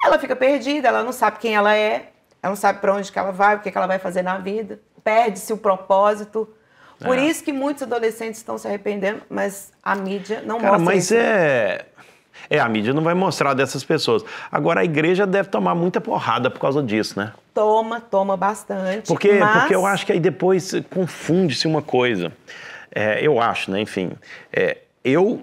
ela fica perdida, ela não sabe quem ela é, ela não sabe para onde que ela vai, o que ela vai fazer na vida, perde-se o propósito. Por isso que muitos adolescentes estão se arrependendo, mas a mídia não mostra mas isso. a mídia não vai mostrar dessas pessoas. Agora, a igreja deve tomar muita porrada por causa disso, né? Toma bastante. Porque eu acho que aí depois confunde-se uma coisa. Eu acho, né? Enfim, eu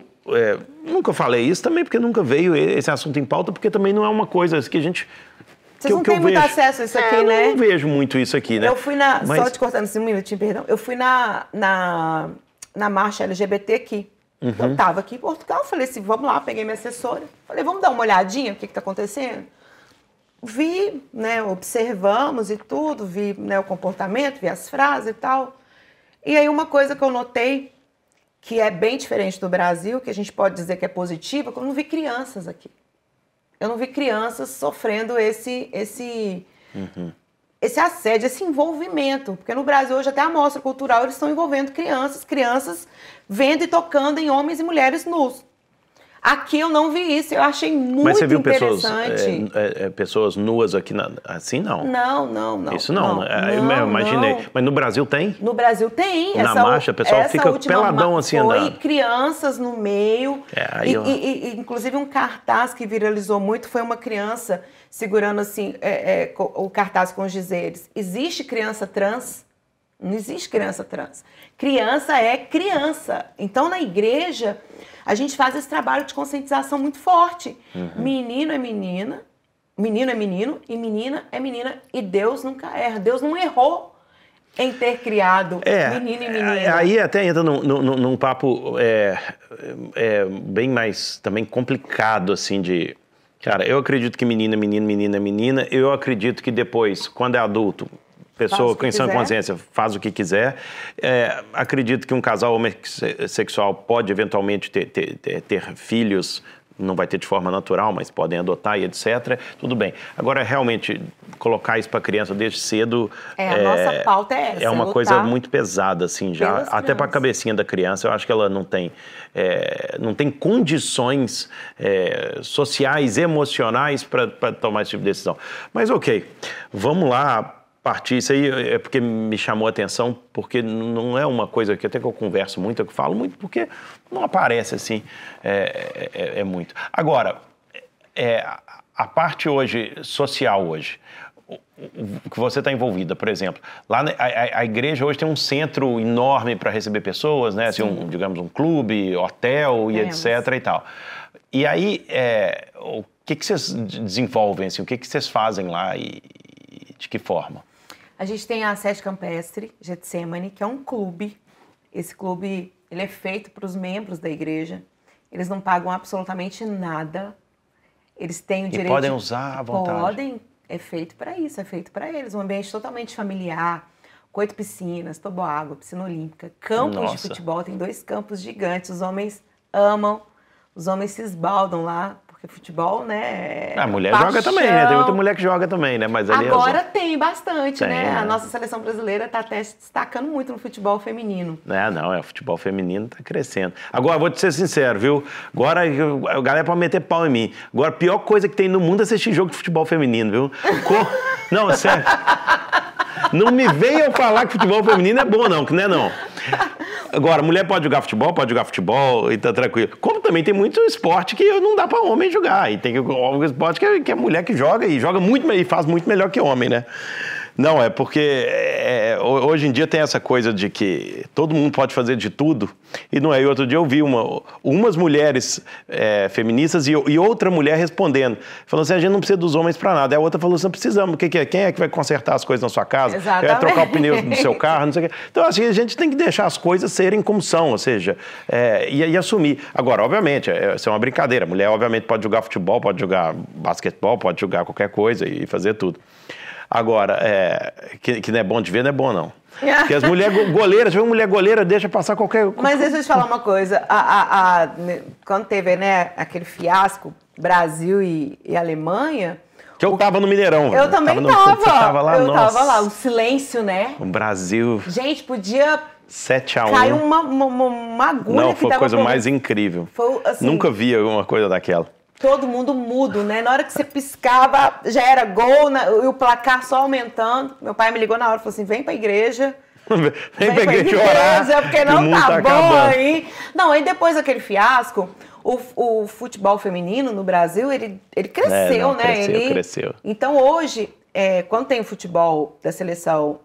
nunca falei isso também porque nunca veio esse assunto em pauta, porque também não é uma coisa que a gente... Vocês não têm muito acesso a isso aqui, né? Eu não vejo muito isso aqui, né? Eu fui só te cortando assim um minutinho, perdão. Eu fui na marcha LGBT aqui. Eu estava aqui em Portugal, falei assim, vamos lá, peguei minha assessora. Falei, vamos dar uma olhadinha, o que está acontecendo? Vi, né, observamos e tudo, vi, né, o comportamento, vi as frases e tal. E aí uma coisa que eu notei, que é bem diferente do Brasil, que a gente pode dizer que é positiva, que eu não vi crianças aqui. Eu não vi crianças sofrendo esse assédio, esse envolvimento. Porque no Brasil hoje até a mostra cultural eles estão envolvendo crianças vendo e tocando em homens e mulheres nus. Aqui eu não vi isso, eu achei muito interessante. Mas você viu pessoas nuas aqui assim, não? Não. Isso não, eu imaginei. Não. Mas no Brasil tem? No Brasil tem. Na marcha, o pessoal fica peladão assim andando. Foi crianças no meio. Inclusive um cartaz que viralizou muito foi uma criança segurando assim o cartaz com os dizeres. Existe criança trans? Não existe criança trans. Criança é criança. Então, na igreja, a gente faz esse trabalho de conscientização muito forte. Menino é menina, menino é menino e menina é menina. E Deus nunca erra. Deus não errou em ter criado menino e menina. Aí até entra num papo bem mais também complicado, assim, de... Cara, eu acredito que menina é menino, menina é menina. Eu acredito que depois, quando é adulto... Pessoa com sã consciência faz o que quiser. Acredito que um casal homossexual pode eventualmente ter filhos, não vai ter de forma natural, mas podem adotar e etc. Tudo bem. Agora, realmente, colocar isso para a criança desde cedo... a nossa pauta é essa. É uma coisa muito pesada, assim, já. Até para a cabecinha da criança, eu acho que ela não tem condições sociais, emocionais para tomar esse tipo de decisão. Mas, ok, vamos lá... Partir, isso aí é porque me chamou a atenção, porque não é uma coisa que até que eu converso muito, eu falo muito, porque não aparece assim, muito. Agora, a parte hoje, social hoje, que você está envolvida, por exemplo, lá a igreja hoje tem um centro enorme para receber pessoas, né? Assim, digamos, um clube, hotel e etc. e tal. E aí, o que vocês desenvolvem, assim, o que vocês fazem lá e de que forma? A gente tem a Sede Campestre, Getsemane, que é um clube. Esse clube ele é feito para os membros da igreja. Eles não pagam absolutamente nada. Eles têm o direito... podem usar à vontade. Podem. É feito para isso, é feito para eles. Um ambiente totalmente familiar, com 8 piscinas, toboágua, piscina olímpica, campos de futebol. Tem 2 campos gigantes. Os homens amam, os homens se esbaldam lá. Porque futebol, né? A mulher joga também, né? Tem muita mulher que joga também, né? Mas ali agora tem bastante, né? A nossa seleção brasileira está até se destacando muito no futebol feminino. O futebol feminino está crescendo. Agora, vou te ser sincero, viu? Agora, a galera pode meter pau em mim. Agora, a pior coisa que tem no mundo é assistir jogo de futebol feminino, viu? Não, sério. Não me venham falar que futebol feminino é bom, não, que não é não. Agora, mulher pode jogar futebol e tá tranquilo. Como também tem muito esporte que não dá para homem jogar. E tem um esporte que é mulher que joga e joga muito e faz muito melhor que homem, né? Não, é porque hoje em dia tem essa coisa de que todo mundo pode fazer de tudo, e não é. E outro dia eu vi umas mulheres feministas e outra mulher respondendo, falando assim, a gente não precisa dos homens para nada. Aí a outra falou assim, não precisamos, quem é que vai consertar as coisas na sua casa? Exatamente. Vai trocar o pneu do seu carro, não sei o quê. Então, assim, a gente tem que deixar as coisas serem como são, ou seja, e assumir. Agora, obviamente, isso é uma brincadeira. A mulher, obviamente, pode jogar futebol, pode jogar basquetebol, pode jogar qualquer coisa e fazer tudo. Agora, que não é bom de ver, não é bom, não. Porque as mulheres goleiras, se uma mulher goleira, deixa passar qualquer... Mas deixa eu te falar uma coisa. Quando teve, né, aquele fiasco, Brasil e Alemanha... Que eu tava no Mineirão. Eu também tava lá, eu tava lá. O silêncio, né? O Brasil... Gente, podia... 7-1. Caiu uma agulha. Não, foi a coisa mais incrível. Foi, assim, nunca vi uma coisa daquela. Todo mundo mudo, né? Na hora que você piscava, já era gol, e o placar só aumentando. Meu pai me ligou na hora e falou assim, vem pra igreja. vem pra igreja orar, porque não tá bom acabando. aí. Não, aí depois daquele fiasco, o futebol feminino no Brasil, ele cresceu, né? Cresceu. Então hoje, quando tem o futebol da seleção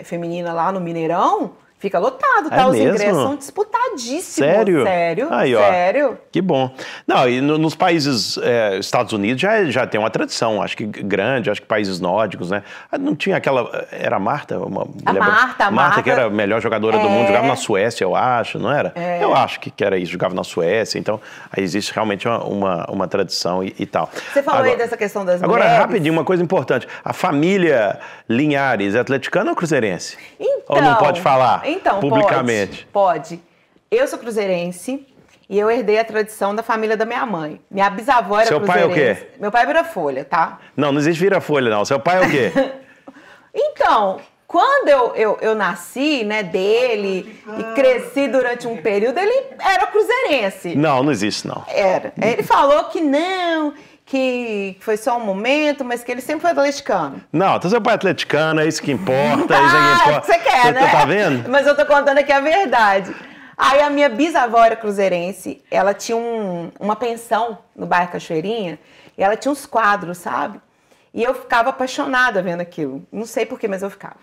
feminina lá no Mineirão, fica lotado, tá? Os ingressos são disputadíssimos. Sério? Aí, ó, sério. Que bom. Não, e nos países, Estados Unidos já tem uma tradição, acho que grande, acho que países nórdicos, né? Não tinha aquela, era a Marta? A Marta, que era a melhor jogadora do mundo, jogava na Suécia, eu acho, não era? Eu acho que era isso, jogava na Suécia, então aí existe realmente uma tradição e tal. Você falou aí dessa questão das mulheres. Agora, rapidinho, uma coisa importante, a família Linhares é atleticana ou cruzeirense? Então, ou não pode falar? Então, publicamente. Pode. Eu sou cruzeirense e eu herdei a tradição da família da minha mãe. Minha bisavó era cruzeirense. Seu pai é o quê? Meu pai vira folha, tá? Não existe vira-folha, não. Seu pai é o quê? Então, quando eu nasci, né, dele e cresci durante um período, ele era cruzeirense. Não existe, não. Era. Ele falou que não, que foi só um momento, mas que ele sempre foi atleticano. Não, então seu pai é atleticano, é isso que importa, é isso que importa. Você quer, né? Tá vendo? Mas eu tô contando aqui a verdade. Aí a minha bisavó era cruzeirense, ela tinha uma pensão no bairro Cachoeirinha, e ela tinha uns quadros, sabe? E eu ficava apaixonada vendo aquilo. Não sei porquê, mas eu ficava.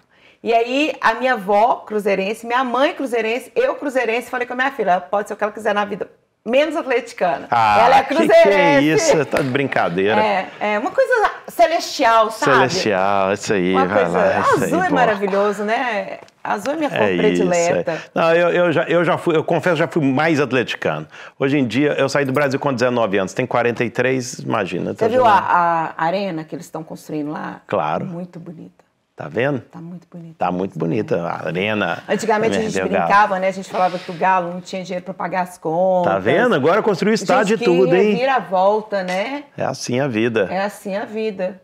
E aí a minha avó cruzeirense, minha mãe cruzeirense, eu cruzeirense, falei com a minha filha, ela pode ser o que ela quiser na vida, menos atleticana. Ela é cruzeirense. Que é isso? Tá de brincadeira. É uma coisa celestial, sabe? Celestial, isso aí, uma vai coisa... lá. Azul é maravilhoso, né? Azul é minha cor predileta. Isso. Não, eu já fui, eu confesso, já fui mais atleticano. Hoje em dia, eu saí do Brasil com 19 anos, tem 43, imagina. Você viu a arena que eles estão construindo lá? Claro. Muito bonita. Tá vendo? Tá muito bonita. Tá muito bonita. A arena. Antigamente a gente brincava, né? A gente falava que o Galo não tinha dinheiro pra pagar as contas. Tá vendo? Agora construiu estádio e tudo, hein? Vira a volta, né? É assim a vida. É assim a vida.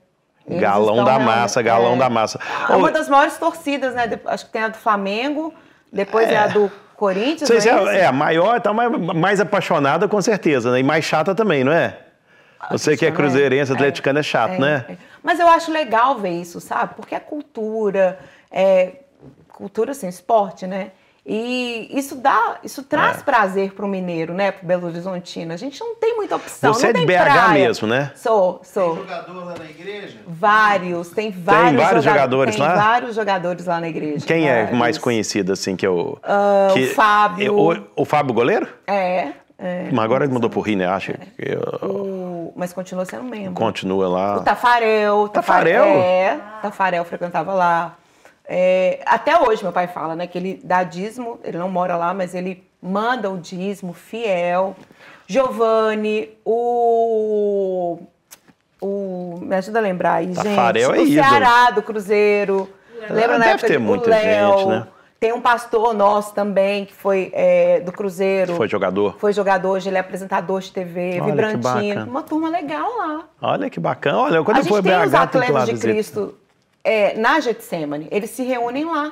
Eles galão da massa, galão da massa. É uma das maiores torcidas, né? Acho que tem a do Flamengo, depois é a do Corinthians, não é a maior, tá mais apaixonada com certeza, né? E mais chata também, não é? Você que é cruzeirense, atleticano é chato, né? Mas eu acho legal ver isso, sabe? Porque é cultura, assim, esporte, né? E isso traz prazer pro mineiro, né? Pro Belo Horizontino. A gente não tem muita opção. Você não é de tem BH praia. mesmo, né? Sou. Tem jogador lá na igreja? Vários. Tem vários jogadores lá? Tem vários jogadores lá na igreja. Quem é mais conhecido, assim, que eu... o Fábio. O Fábio goleiro? Mas agora ele mudou pro Rio, né? Acho que... Mas continua sendo membro. Continua lá. O Tafarel. Tafarel? Tafarel frequentava lá. Até hoje meu pai fala, né, que ele dá dízimo, ele não mora lá, mas ele manda o dízimo fiel. Giovanni, me ajuda a lembrar aí, Tafarel gente. O Ceará do Cruzeiro. Lembra na época ter muita gente, né? Tem um pastor nosso também, que foi do Cruzeiro. Foi jogador? Foi jogador, hoje ele é apresentador de TV, Olha, Vibrantino. Uma turma legal lá. Olha que bacana. Olha, quando eu for BH, tem os tem que atletas lá de visitar. Cristo na Getsemane, eles se reúnem lá.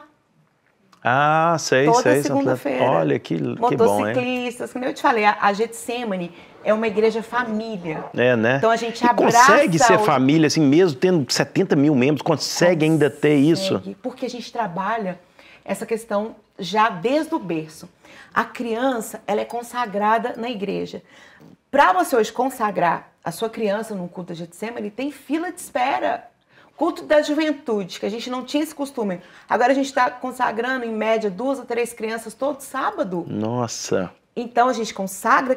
Ah, sei. Toda segunda-feira. Olha, que bom, hein? Motociclistas, como eu te falei, a Getsemane é uma igreja família. Né? Então a gente abraça... consegue ser família, assim, mesmo tendo 70 mil membros, consegue ainda ter isso? Porque a gente trabalha essa questão já desde o berço. A criança, ela é consagrada na igreja. Para você hoje consagrar a sua criança num culto de Getsemane, tem fila de espera. Culto da juventude, que a gente não tinha esse costume. Agora a gente está consagrando, em média, 2 ou 3 crianças todo sábado. Nossa! Então a gente consagra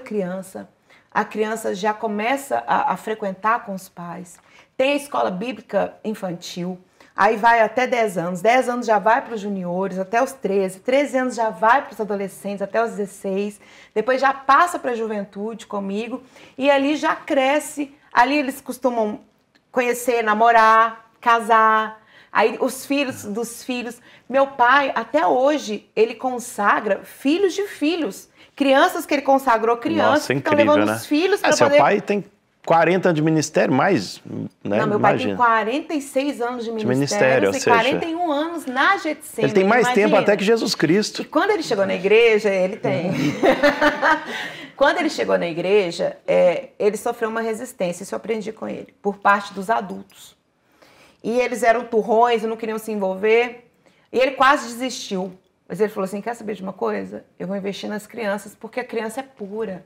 a criança já começa a frequentar com os pais. Tem a escola bíblica infantil, aí vai até 10 anos. 10 anos já vai para os juniores, até os 13. 13 anos já vai para os adolescentes, até os 16. Depois já passa para a juventude comigo. E ali já cresce. Ali eles costumam conhecer, namorar, casar. Aí os filhos dos filhos. Meu pai, até hoje, ele consagra filhos de filhos. Crianças que ele consagrou, crianças. Nossa, que incrível, estão levando né? os filhos para seu poder... pai tem 40 anos de ministério, mais, né? Não, meu pai Imagina. tem 46 anos de ministério, ministério, ou seja, 41 anos na Getsemane. Ele tem mais imagina. tempo até que Jesus Cristo. E quando ele chegou na igreja, ele tem... Quando ele chegou na igreja, ele sofreu uma resistência, isso eu aprendi com ele, por parte dos adultos. E eles eram turrões, não queriam se envolver, e ele quase desistiu. Mas ele falou assim, quer saber de uma coisa? Eu vou investir nas crianças, porque a criança é pura.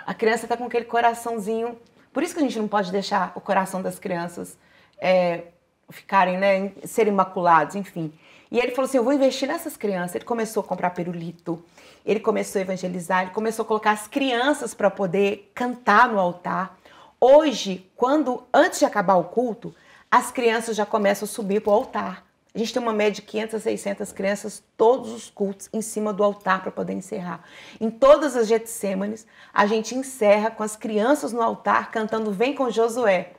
A criança está com aquele coraçãozinho. Por isso que a gente não pode deixar o coração das crianças ficarem, né, serem imaculados, enfim. E ele falou assim, eu vou investir nessas crianças. Ele começou a comprar pirulito, ele começou a evangelizar, ele começou a colocar as crianças para poder cantar no altar. Hoje, antes de acabar o culto, as crianças já começam a subir para o altar. A gente tem uma média de 500 a 600 crianças, todos os cultos, em cima do altar para poder encerrar. Em todas as Getsêmanes, a gente encerra com as crianças no altar cantando Vem com Josué.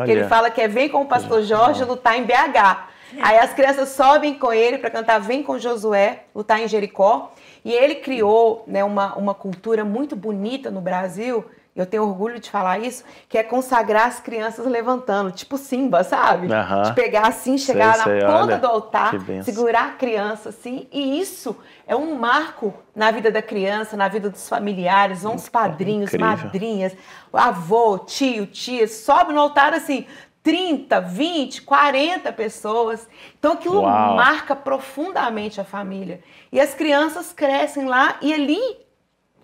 Que ele fala que Vem com o pastor Jorge lutar em BH. Aí as crianças sobem com ele para cantar Vem com Josué, lutar em Jericó. E ele criou, né, uma cultura muito bonita no Brasil, eu tenho orgulho de falar isso, que é consagrar as crianças levantando, tipo Simba, sabe? De pegar assim, chegar na ponta do altar, segurar a criança assim. E isso é um marco na vida da criança, na vida dos familiares, vão os padrinhos, madrinhas, avô, tio, tia, sobe no altar assim, 30, 20, 40 pessoas. Então aquilo marca profundamente a família. E as crianças crescem lá e ali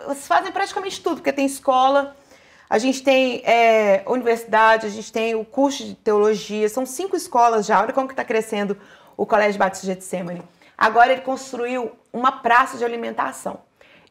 elas fazem praticamente tudo, porque tem escola, a gente tem universidade, a gente tem o curso de teologia, são 5 escolas já, olha como que está crescendo o Colégio Batista Getsemane. Agora ele construiu uma praça de alimentação.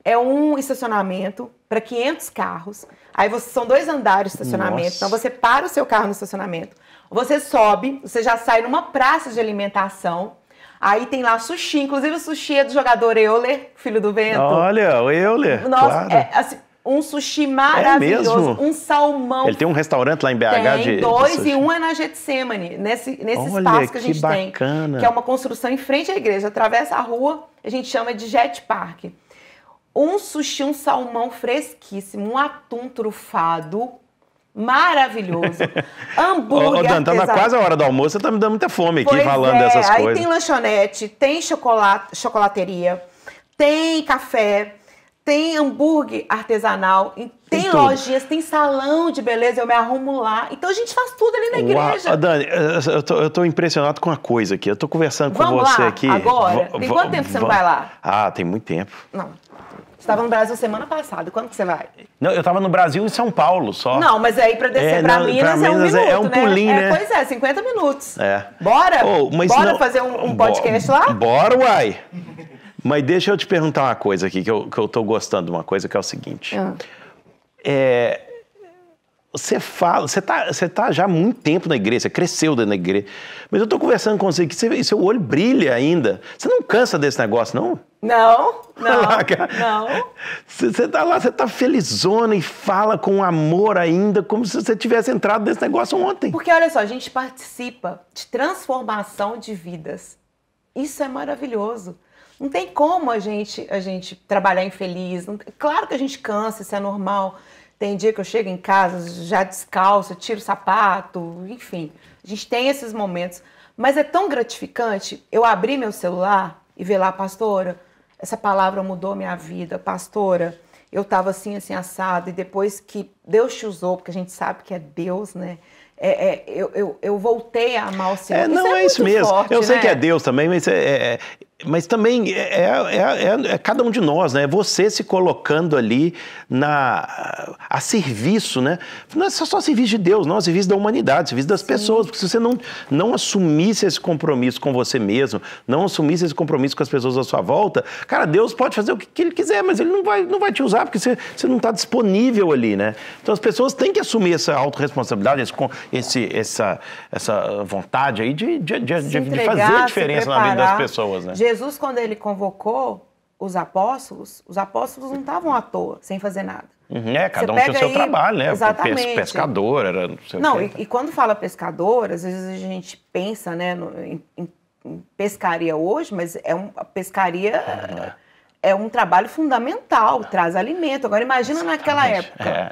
É um estacionamento para 500 carros, aí são 2 andares de estacionamento, então você para o seu carro no estacionamento, você sobe, você já sai numa praça de alimentação. Aí tem lá sushi, inclusive o sushi é do jogador Euler, filho do vento. Olha, o Euler, nossa, claro. Assim, um sushi maravilhoso, um salmão. Ele tem um restaurante lá em BH tem 2 e um é na Getsemane, nesse espaço que a gente tem, que é uma construção em frente à igreja, atravessa a rua, a gente chama de Jet Park. Um sushi, um salmão fresquíssimo, um atum trufado, maravilhoso. Hambúrguer Dan, tá quase a hora do almoço, você tá me dando muita fome aqui falando dessas coisas. Aí tem lanchonete, tem chocolateria, tem café, tem hambúrguer artesanal, tem lojinhas, tem salão de beleza, eu me arrumo lá. Então a gente faz tudo ali na igreja. Dani, eu tô impressionado com uma coisa aqui. Eu tô conversando com você lá, aqui. Agora? Tem quanto tempo você não vai lá? Ah, tem muito tempo. Não. Você estava no Brasil semana passada. Quando que você vai? Não, eu estava no Brasil e São Paulo só. Não, mas aí para descer para Minas é um minuto, é um pulinho, né? Pois é, 50 minutos. É. Bora? Bora fazer um podcast lá? Bora, uai. Mas deixa eu te perguntar uma coisa aqui, que eu tô gostando de uma coisa, que é o seguinte. Você tá já há muito tempo na igreja, você cresceu dentro da igreja, mas eu tô conversando com você que seu olho brilha ainda. Você não cansa desse negócio, não? Não. Você tá lá, você tá felizona e fala com amor ainda, como se você tivesse entrado nesse negócio ontem. Porque, olha só, a gente participa de transformação de vidas. Isso é maravilhoso. Não tem como a gente trabalhar infeliz. Claro que a gente cansa, isso é normal. Tem dia que eu chego em casa já descalço, tiro o sapato, enfim. A gente tem esses momentos. Mas é tão gratificante eu abrir meu celular e ver lá, pastora, essa palavra mudou minha vida. Pastora, eu estava assim, assim, assado. E depois que Deus te usou, porque a gente sabe que é Deus, né? Eu voltei a amar o Senhor. Não, é isso mesmo. Forte, eu sei né? que é Deus também, mas Mas também é cada um de nós, né? É você se colocando ali a serviço, né? Não é só serviço de Deus, não, é serviço da humanidade, serviço das pessoas. Porque se você não assumisse esse compromisso com você mesmo, não assumisse esse compromisso com as pessoas à sua volta, cara, Deus pode fazer o que Ele quiser, mas Ele não vai te usar porque você não está disponível ali, né? Então as pessoas têm que assumir essa autorresponsabilidade, essa vontade aí de fazer a diferença na vida das pessoas, né? Jesus, quando Ele convocou os apóstolos não estavam à toa, sem fazer nada. Cada um tinha o seu trabalho, né? Exatamente. Pescador, era não sei o quê. E quando fala pescador, às vezes a gente pensa, né, em pescaria hoje, mas a pescaria é um trabalho fundamental, traz alimento. Agora imagina naquela época.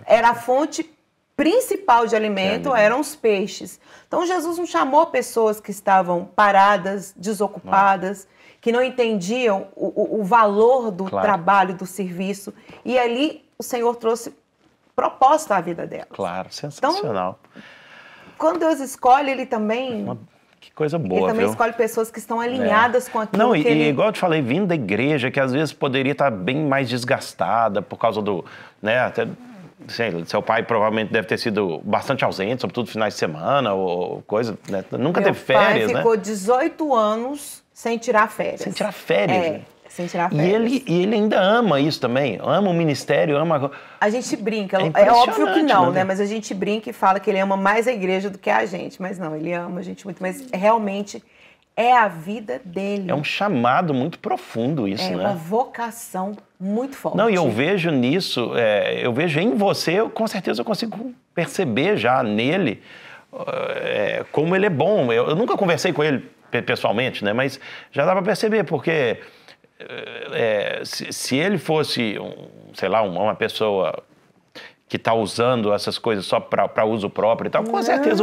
Era a fonte principal de alimento, eram os peixes. Então Jesus não chamou pessoas que estavam paradas, desocupadas, que não entendiam o valor do trabalho, do serviço. E ali o Senhor trouxe proposta à vida delas. Claro, sensacional. Então, quando Deus escolhe, Ele também... Que coisa boa, Ele também viu? escolhe pessoas que estão alinhadas com aquilo que Ele... igual eu te falei, vindo da igreja, que às vezes poderia estar bem mais desgastada por causa do... né, até... seu pai provavelmente deve ter sido bastante ausente, sobretudo finais de semana ou coisa, né? Nunca teve férias, né? Meu pai ficou 18 anos sem tirar férias. Sem tirar férias, né? Sem tirar férias. E ele ainda ama isso também, ama o ministério, ama... A gente brinca, é óbvio que não, né? Mas a gente brinca e fala que ele ama mais a igreja do que a gente, mas não, ele ama a gente muito, mas realmente é a vida dele. É um chamado muito profundo isso, né? É uma vocação muito forte. Não, e eu vejo nisso, eu vejo em você, com certeza eu consigo perceber já nele como ele é bom. Eu nunca conversei com ele pessoalmente, né? Mas já dá para perceber, porque se ele fosse, sei lá, uma pessoa que está usando essas coisas só para uso próprio e tal, com certeza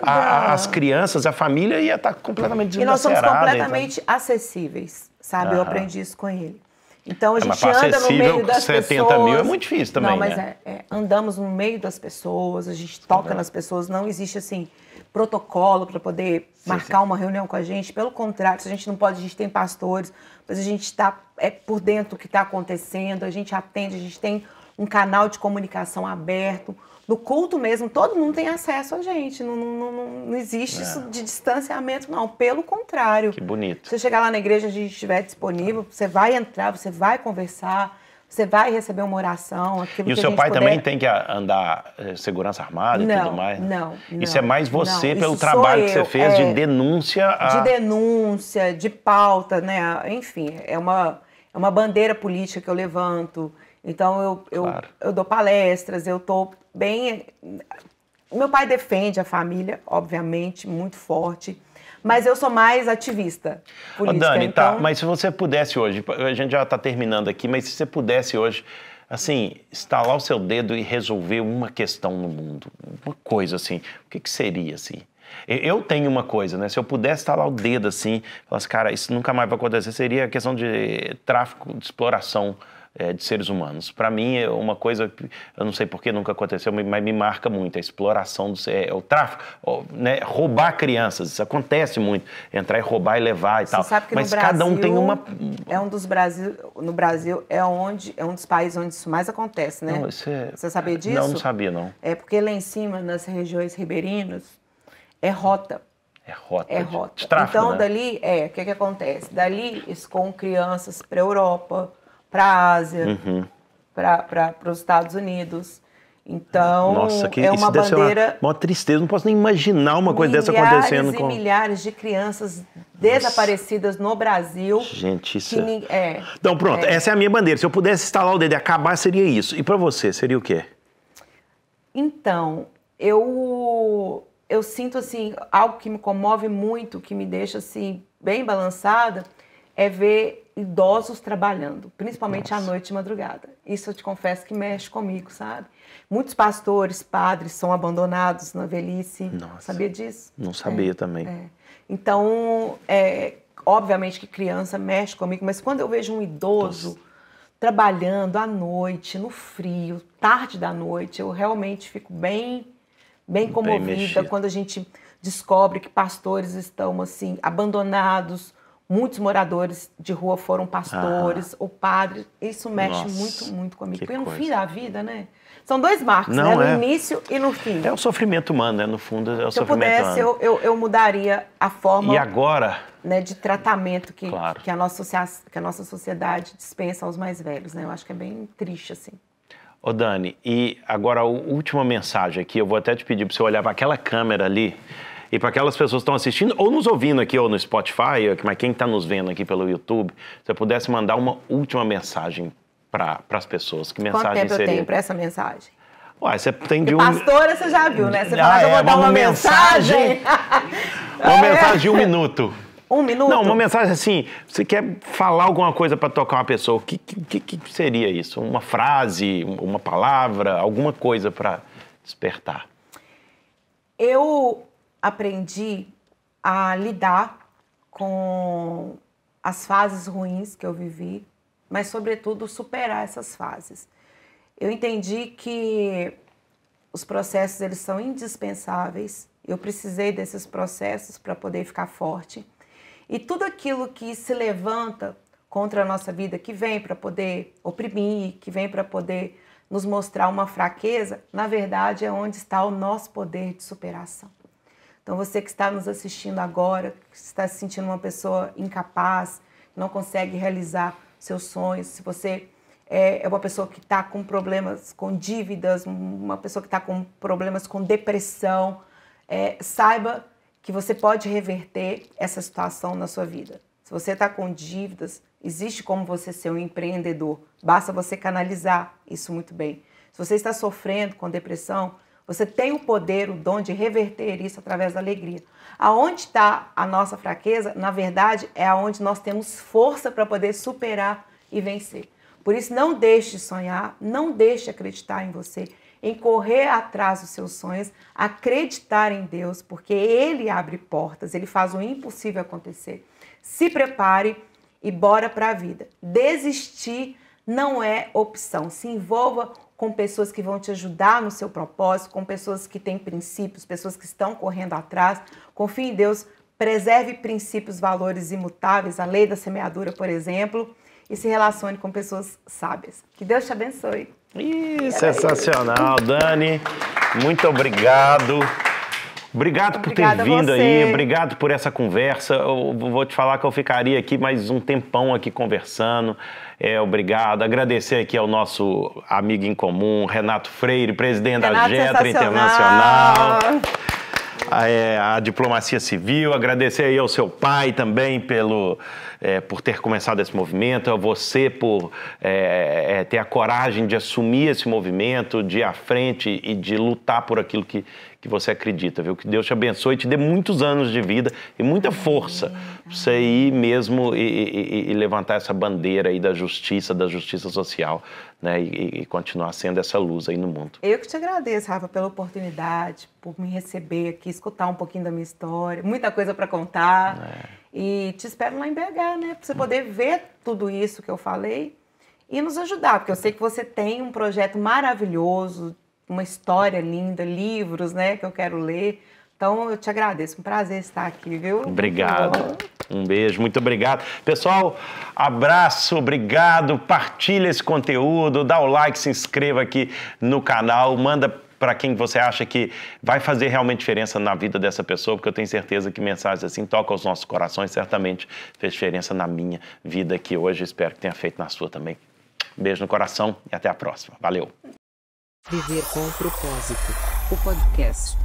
as crianças, a família ia estar completamente deslacerada. E nós somos completamente acessíveis, sabe? Eu aprendi isso com ele. Então a gente anda no meio das 70 pessoas. mil é muito difícil também, não, mas né? andamos no meio das pessoas, a gente toca nas pessoas, não existe assim protocolo para poder marcar uma reunião com a gente. Pelo contrário, se a gente não pode, a gente tem pastores, mas a gente está por dentro do que está acontecendo, a gente atende, a gente tem um canal de comunicação aberto. No culto mesmo, todo mundo tem acesso a gente. Não existe isso de distanciamento, não. Pelo contrário. Que bonito. Se você chegar lá na igreja, a gente estiver disponível, você vai entrar, você vai conversar, você vai receber uma oração. E o seu pai também tem que andar segurança armada e tudo mais? Não. Isso é mais você, pelo trabalho que você fez de denúncia De denúncia, de pauta, né? Enfim, é uma bandeira política que eu levanto. Então, eu dou palestras, eu estou bem... Meu pai defende a família, obviamente, muito forte, mas eu sou mais ativista política. Dani, então... mas se você pudesse hoje, a gente já está terminando aqui, mas se você pudesse hoje, assim, estalar o seu dedo e resolver uma questão no mundo, uma coisa assim, o que seria, assim? Eu tenho uma coisa, né? Se eu pudesse estalar o dedo assim, falar assim, cara, isso nunca mais vai acontecer, seria a questão de tráfico, de exploração de seres humanos. Para mim, é uma coisa, eu não sei por que nunca aconteceu, mas me marca muito, a exploração, o tráfico, né? Roubar crianças, isso acontece muito, entrar e roubar e levar e tal. Você sabe que mas no Brasil, cada um tem uma... no Brasil é um dos países onde isso mais acontece, né? Não, você sabia disso? Não sabia, não. É porque lá em cima, nas regiões ribeirinhas, é rota. É rota. É rota. De tráfico, então, né? dali, o que acontece? Dali, escoam crianças para a Europa, para a Ásia, para os Estados Unidos. Então, nossa, é uma bandeira... uma tristeza, não posso nem imaginar uma coisa dessa acontecendo. Milhares e milhares de crianças desaparecidas no Brasil. Gente, isso Então, pronto, essa é a minha bandeira. Se eu pudesse estalar o dedo e acabar, seria isso. E para você, seria o quê? Então, eu sinto, assim, algo que me comove muito, que me deixa, assim, bem balançada, é ver idosos trabalhando, principalmente à noite e madrugada. Isso eu te confesso que mexe comigo, sabe? Muitos pastores, padres são abandonados na velhice. Nossa. Sabia disso? Não sabia também. Então, obviamente que criança mexe comigo, mas quando eu vejo um idoso trabalhando à noite, no frio, tarde da noite, eu realmente fico bem comovida quando a gente descobre que pastores estão assim abandonados, Muitos moradores de rua foram pastores ou padres. Isso mexe Nossa, muito comigo. que Porque no coisa. fim da vida, né? São dois marcos, Não, né? é. No início e no fim. É o sofrimento humano, né? No fundo, é o Se eu sofrimento pudesse, humano. eu mudaria a forma, E agora, né, de tratamento que, Claro. que a nossa sociedade dispensa aos mais velhos, né? Eu acho que é bem triste, assim. ô Dani, e agora a última mensagem aqui, eu vou até te pedir para você olhar para aquela câmera ali e para aquelas pessoas que estão assistindo ou nos ouvindo aqui ou no Spotify, mas quem está nos vendo aqui pelo YouTube, se você pudesse mandar uma última mensagem para as pessoas, que Quanto mensagem tempo eu seria? tenho para essa mensagem? Ué, você tem de Porque pastora, você já viu, né? Você fala que eu é, vou dar uma uma mensagem. mensagem. Uma mensagem de 1 minuto. 1 minuto? Não, uma mensagem assim, você quer falar alguma coisa para tocar uma pessoa, o que seria isso? Uma frase, uma palavra, alguma coisa para despertar? Eu aprendi a lidar com as fases ruins que eu vivi, mas, sobretudo, superar essas fases. Eu entendi que os processos eles são indispensáveis. Eu precisei desses processos para poder ficar forte. E tudo aquilo que se levanta contra a nossa vida, que vem para poder oprimir, que vem para poder nos mostrar uma fraqueza, na verdade é onde está o nosso poder de superação. Então você que está nos assistindo agora, que está se sentindo uma pessoa incapaz, não consegue realizar seus sonhos, se você é uma pessoa que está com problemas com dívidas, uma pessoa que está com problemas com depressão, saiba que você pode reverter essa situação na sua vida. Se você está com dívidas, existe como você ser um empreendedor. Basta você canalizar isso muito bem. Se você está sofrendo com depressão, você tem o poder, o dom de reverter isso através da alegria. Aonde está a nossa fraqueza, na verdade, é aonde nós temos força para poder superar e vencer. Por isso, não deixe de sonhar, não deixe de acreditar em você, em correr atrás dos seus sonhos, acreditar em Deus, porque Ele abre portas, Ele faz o impossível acontecer. Se prepare e bora para a vida. Desistir não é opção. Se envolva com pessoas que vão te ajudar no seu propósito, com pessoas que têm princípios, pessoas que estão correndo atrás. Confie em Deus, preserve princípios, valores imutáveis, a lei da semeadura, por exemplo, e se relacione com pessoas sábias. Que Deus te abençoe. Sensacional, Dani. Muito obrigado. Obrigado por ter vindo aí, obrigado por essa conversa. Eu vou te falar que eu ficaria aqui mais um tempão aqui conversando. Obrigado. Agradecer aqui ao nosso amigo em comum, Renato Freire, presidente da Getra Internacional. A Diplomacia Civil, agradecer aí ao seu pai também por ter começado esse movimento, a você por ter a coragem de assumir esse movimento, de ir à frente e de lutar por aquilo que você acredita, viu? Que Deus te abençoe e te dê muitos anos de vida e muita força para você ir mesmo e levantar essa bandeira aí da justiça social, né? E continuar sendo essa luz aí no mundo. Eu que te agradeço, Rafa, pela oportunidade, por me receber aqui, escutar um pouquinho da minha história, muita coisa para contar. E te espero lá em BH, né? Para você poder ver tudo isso que eu falei e nos ajudar, porque eu sei que você tem um projeto maravilhoso, uma história linda, livros, né, que eu quero ler. Então, eu te agradeço. Um prazer estar aqui, viu? Obrigado. Um beijo, muito obrigado. Pessoal, abraço, obrigado. Partilha esse conteúdo, dá o like, se inscreva aqui no canal, manda para quem você acha que vai fazer realmente diferença na vida dessa pessoa, porque eu tenho certeza que mensagens assim tocam os nossos corações, certamente fez diferença na minha vida aqui hoje, espero que tenha feito na sua também. Beijo no coração e até a próxima. Valeu! Viver com propósito, o podcast.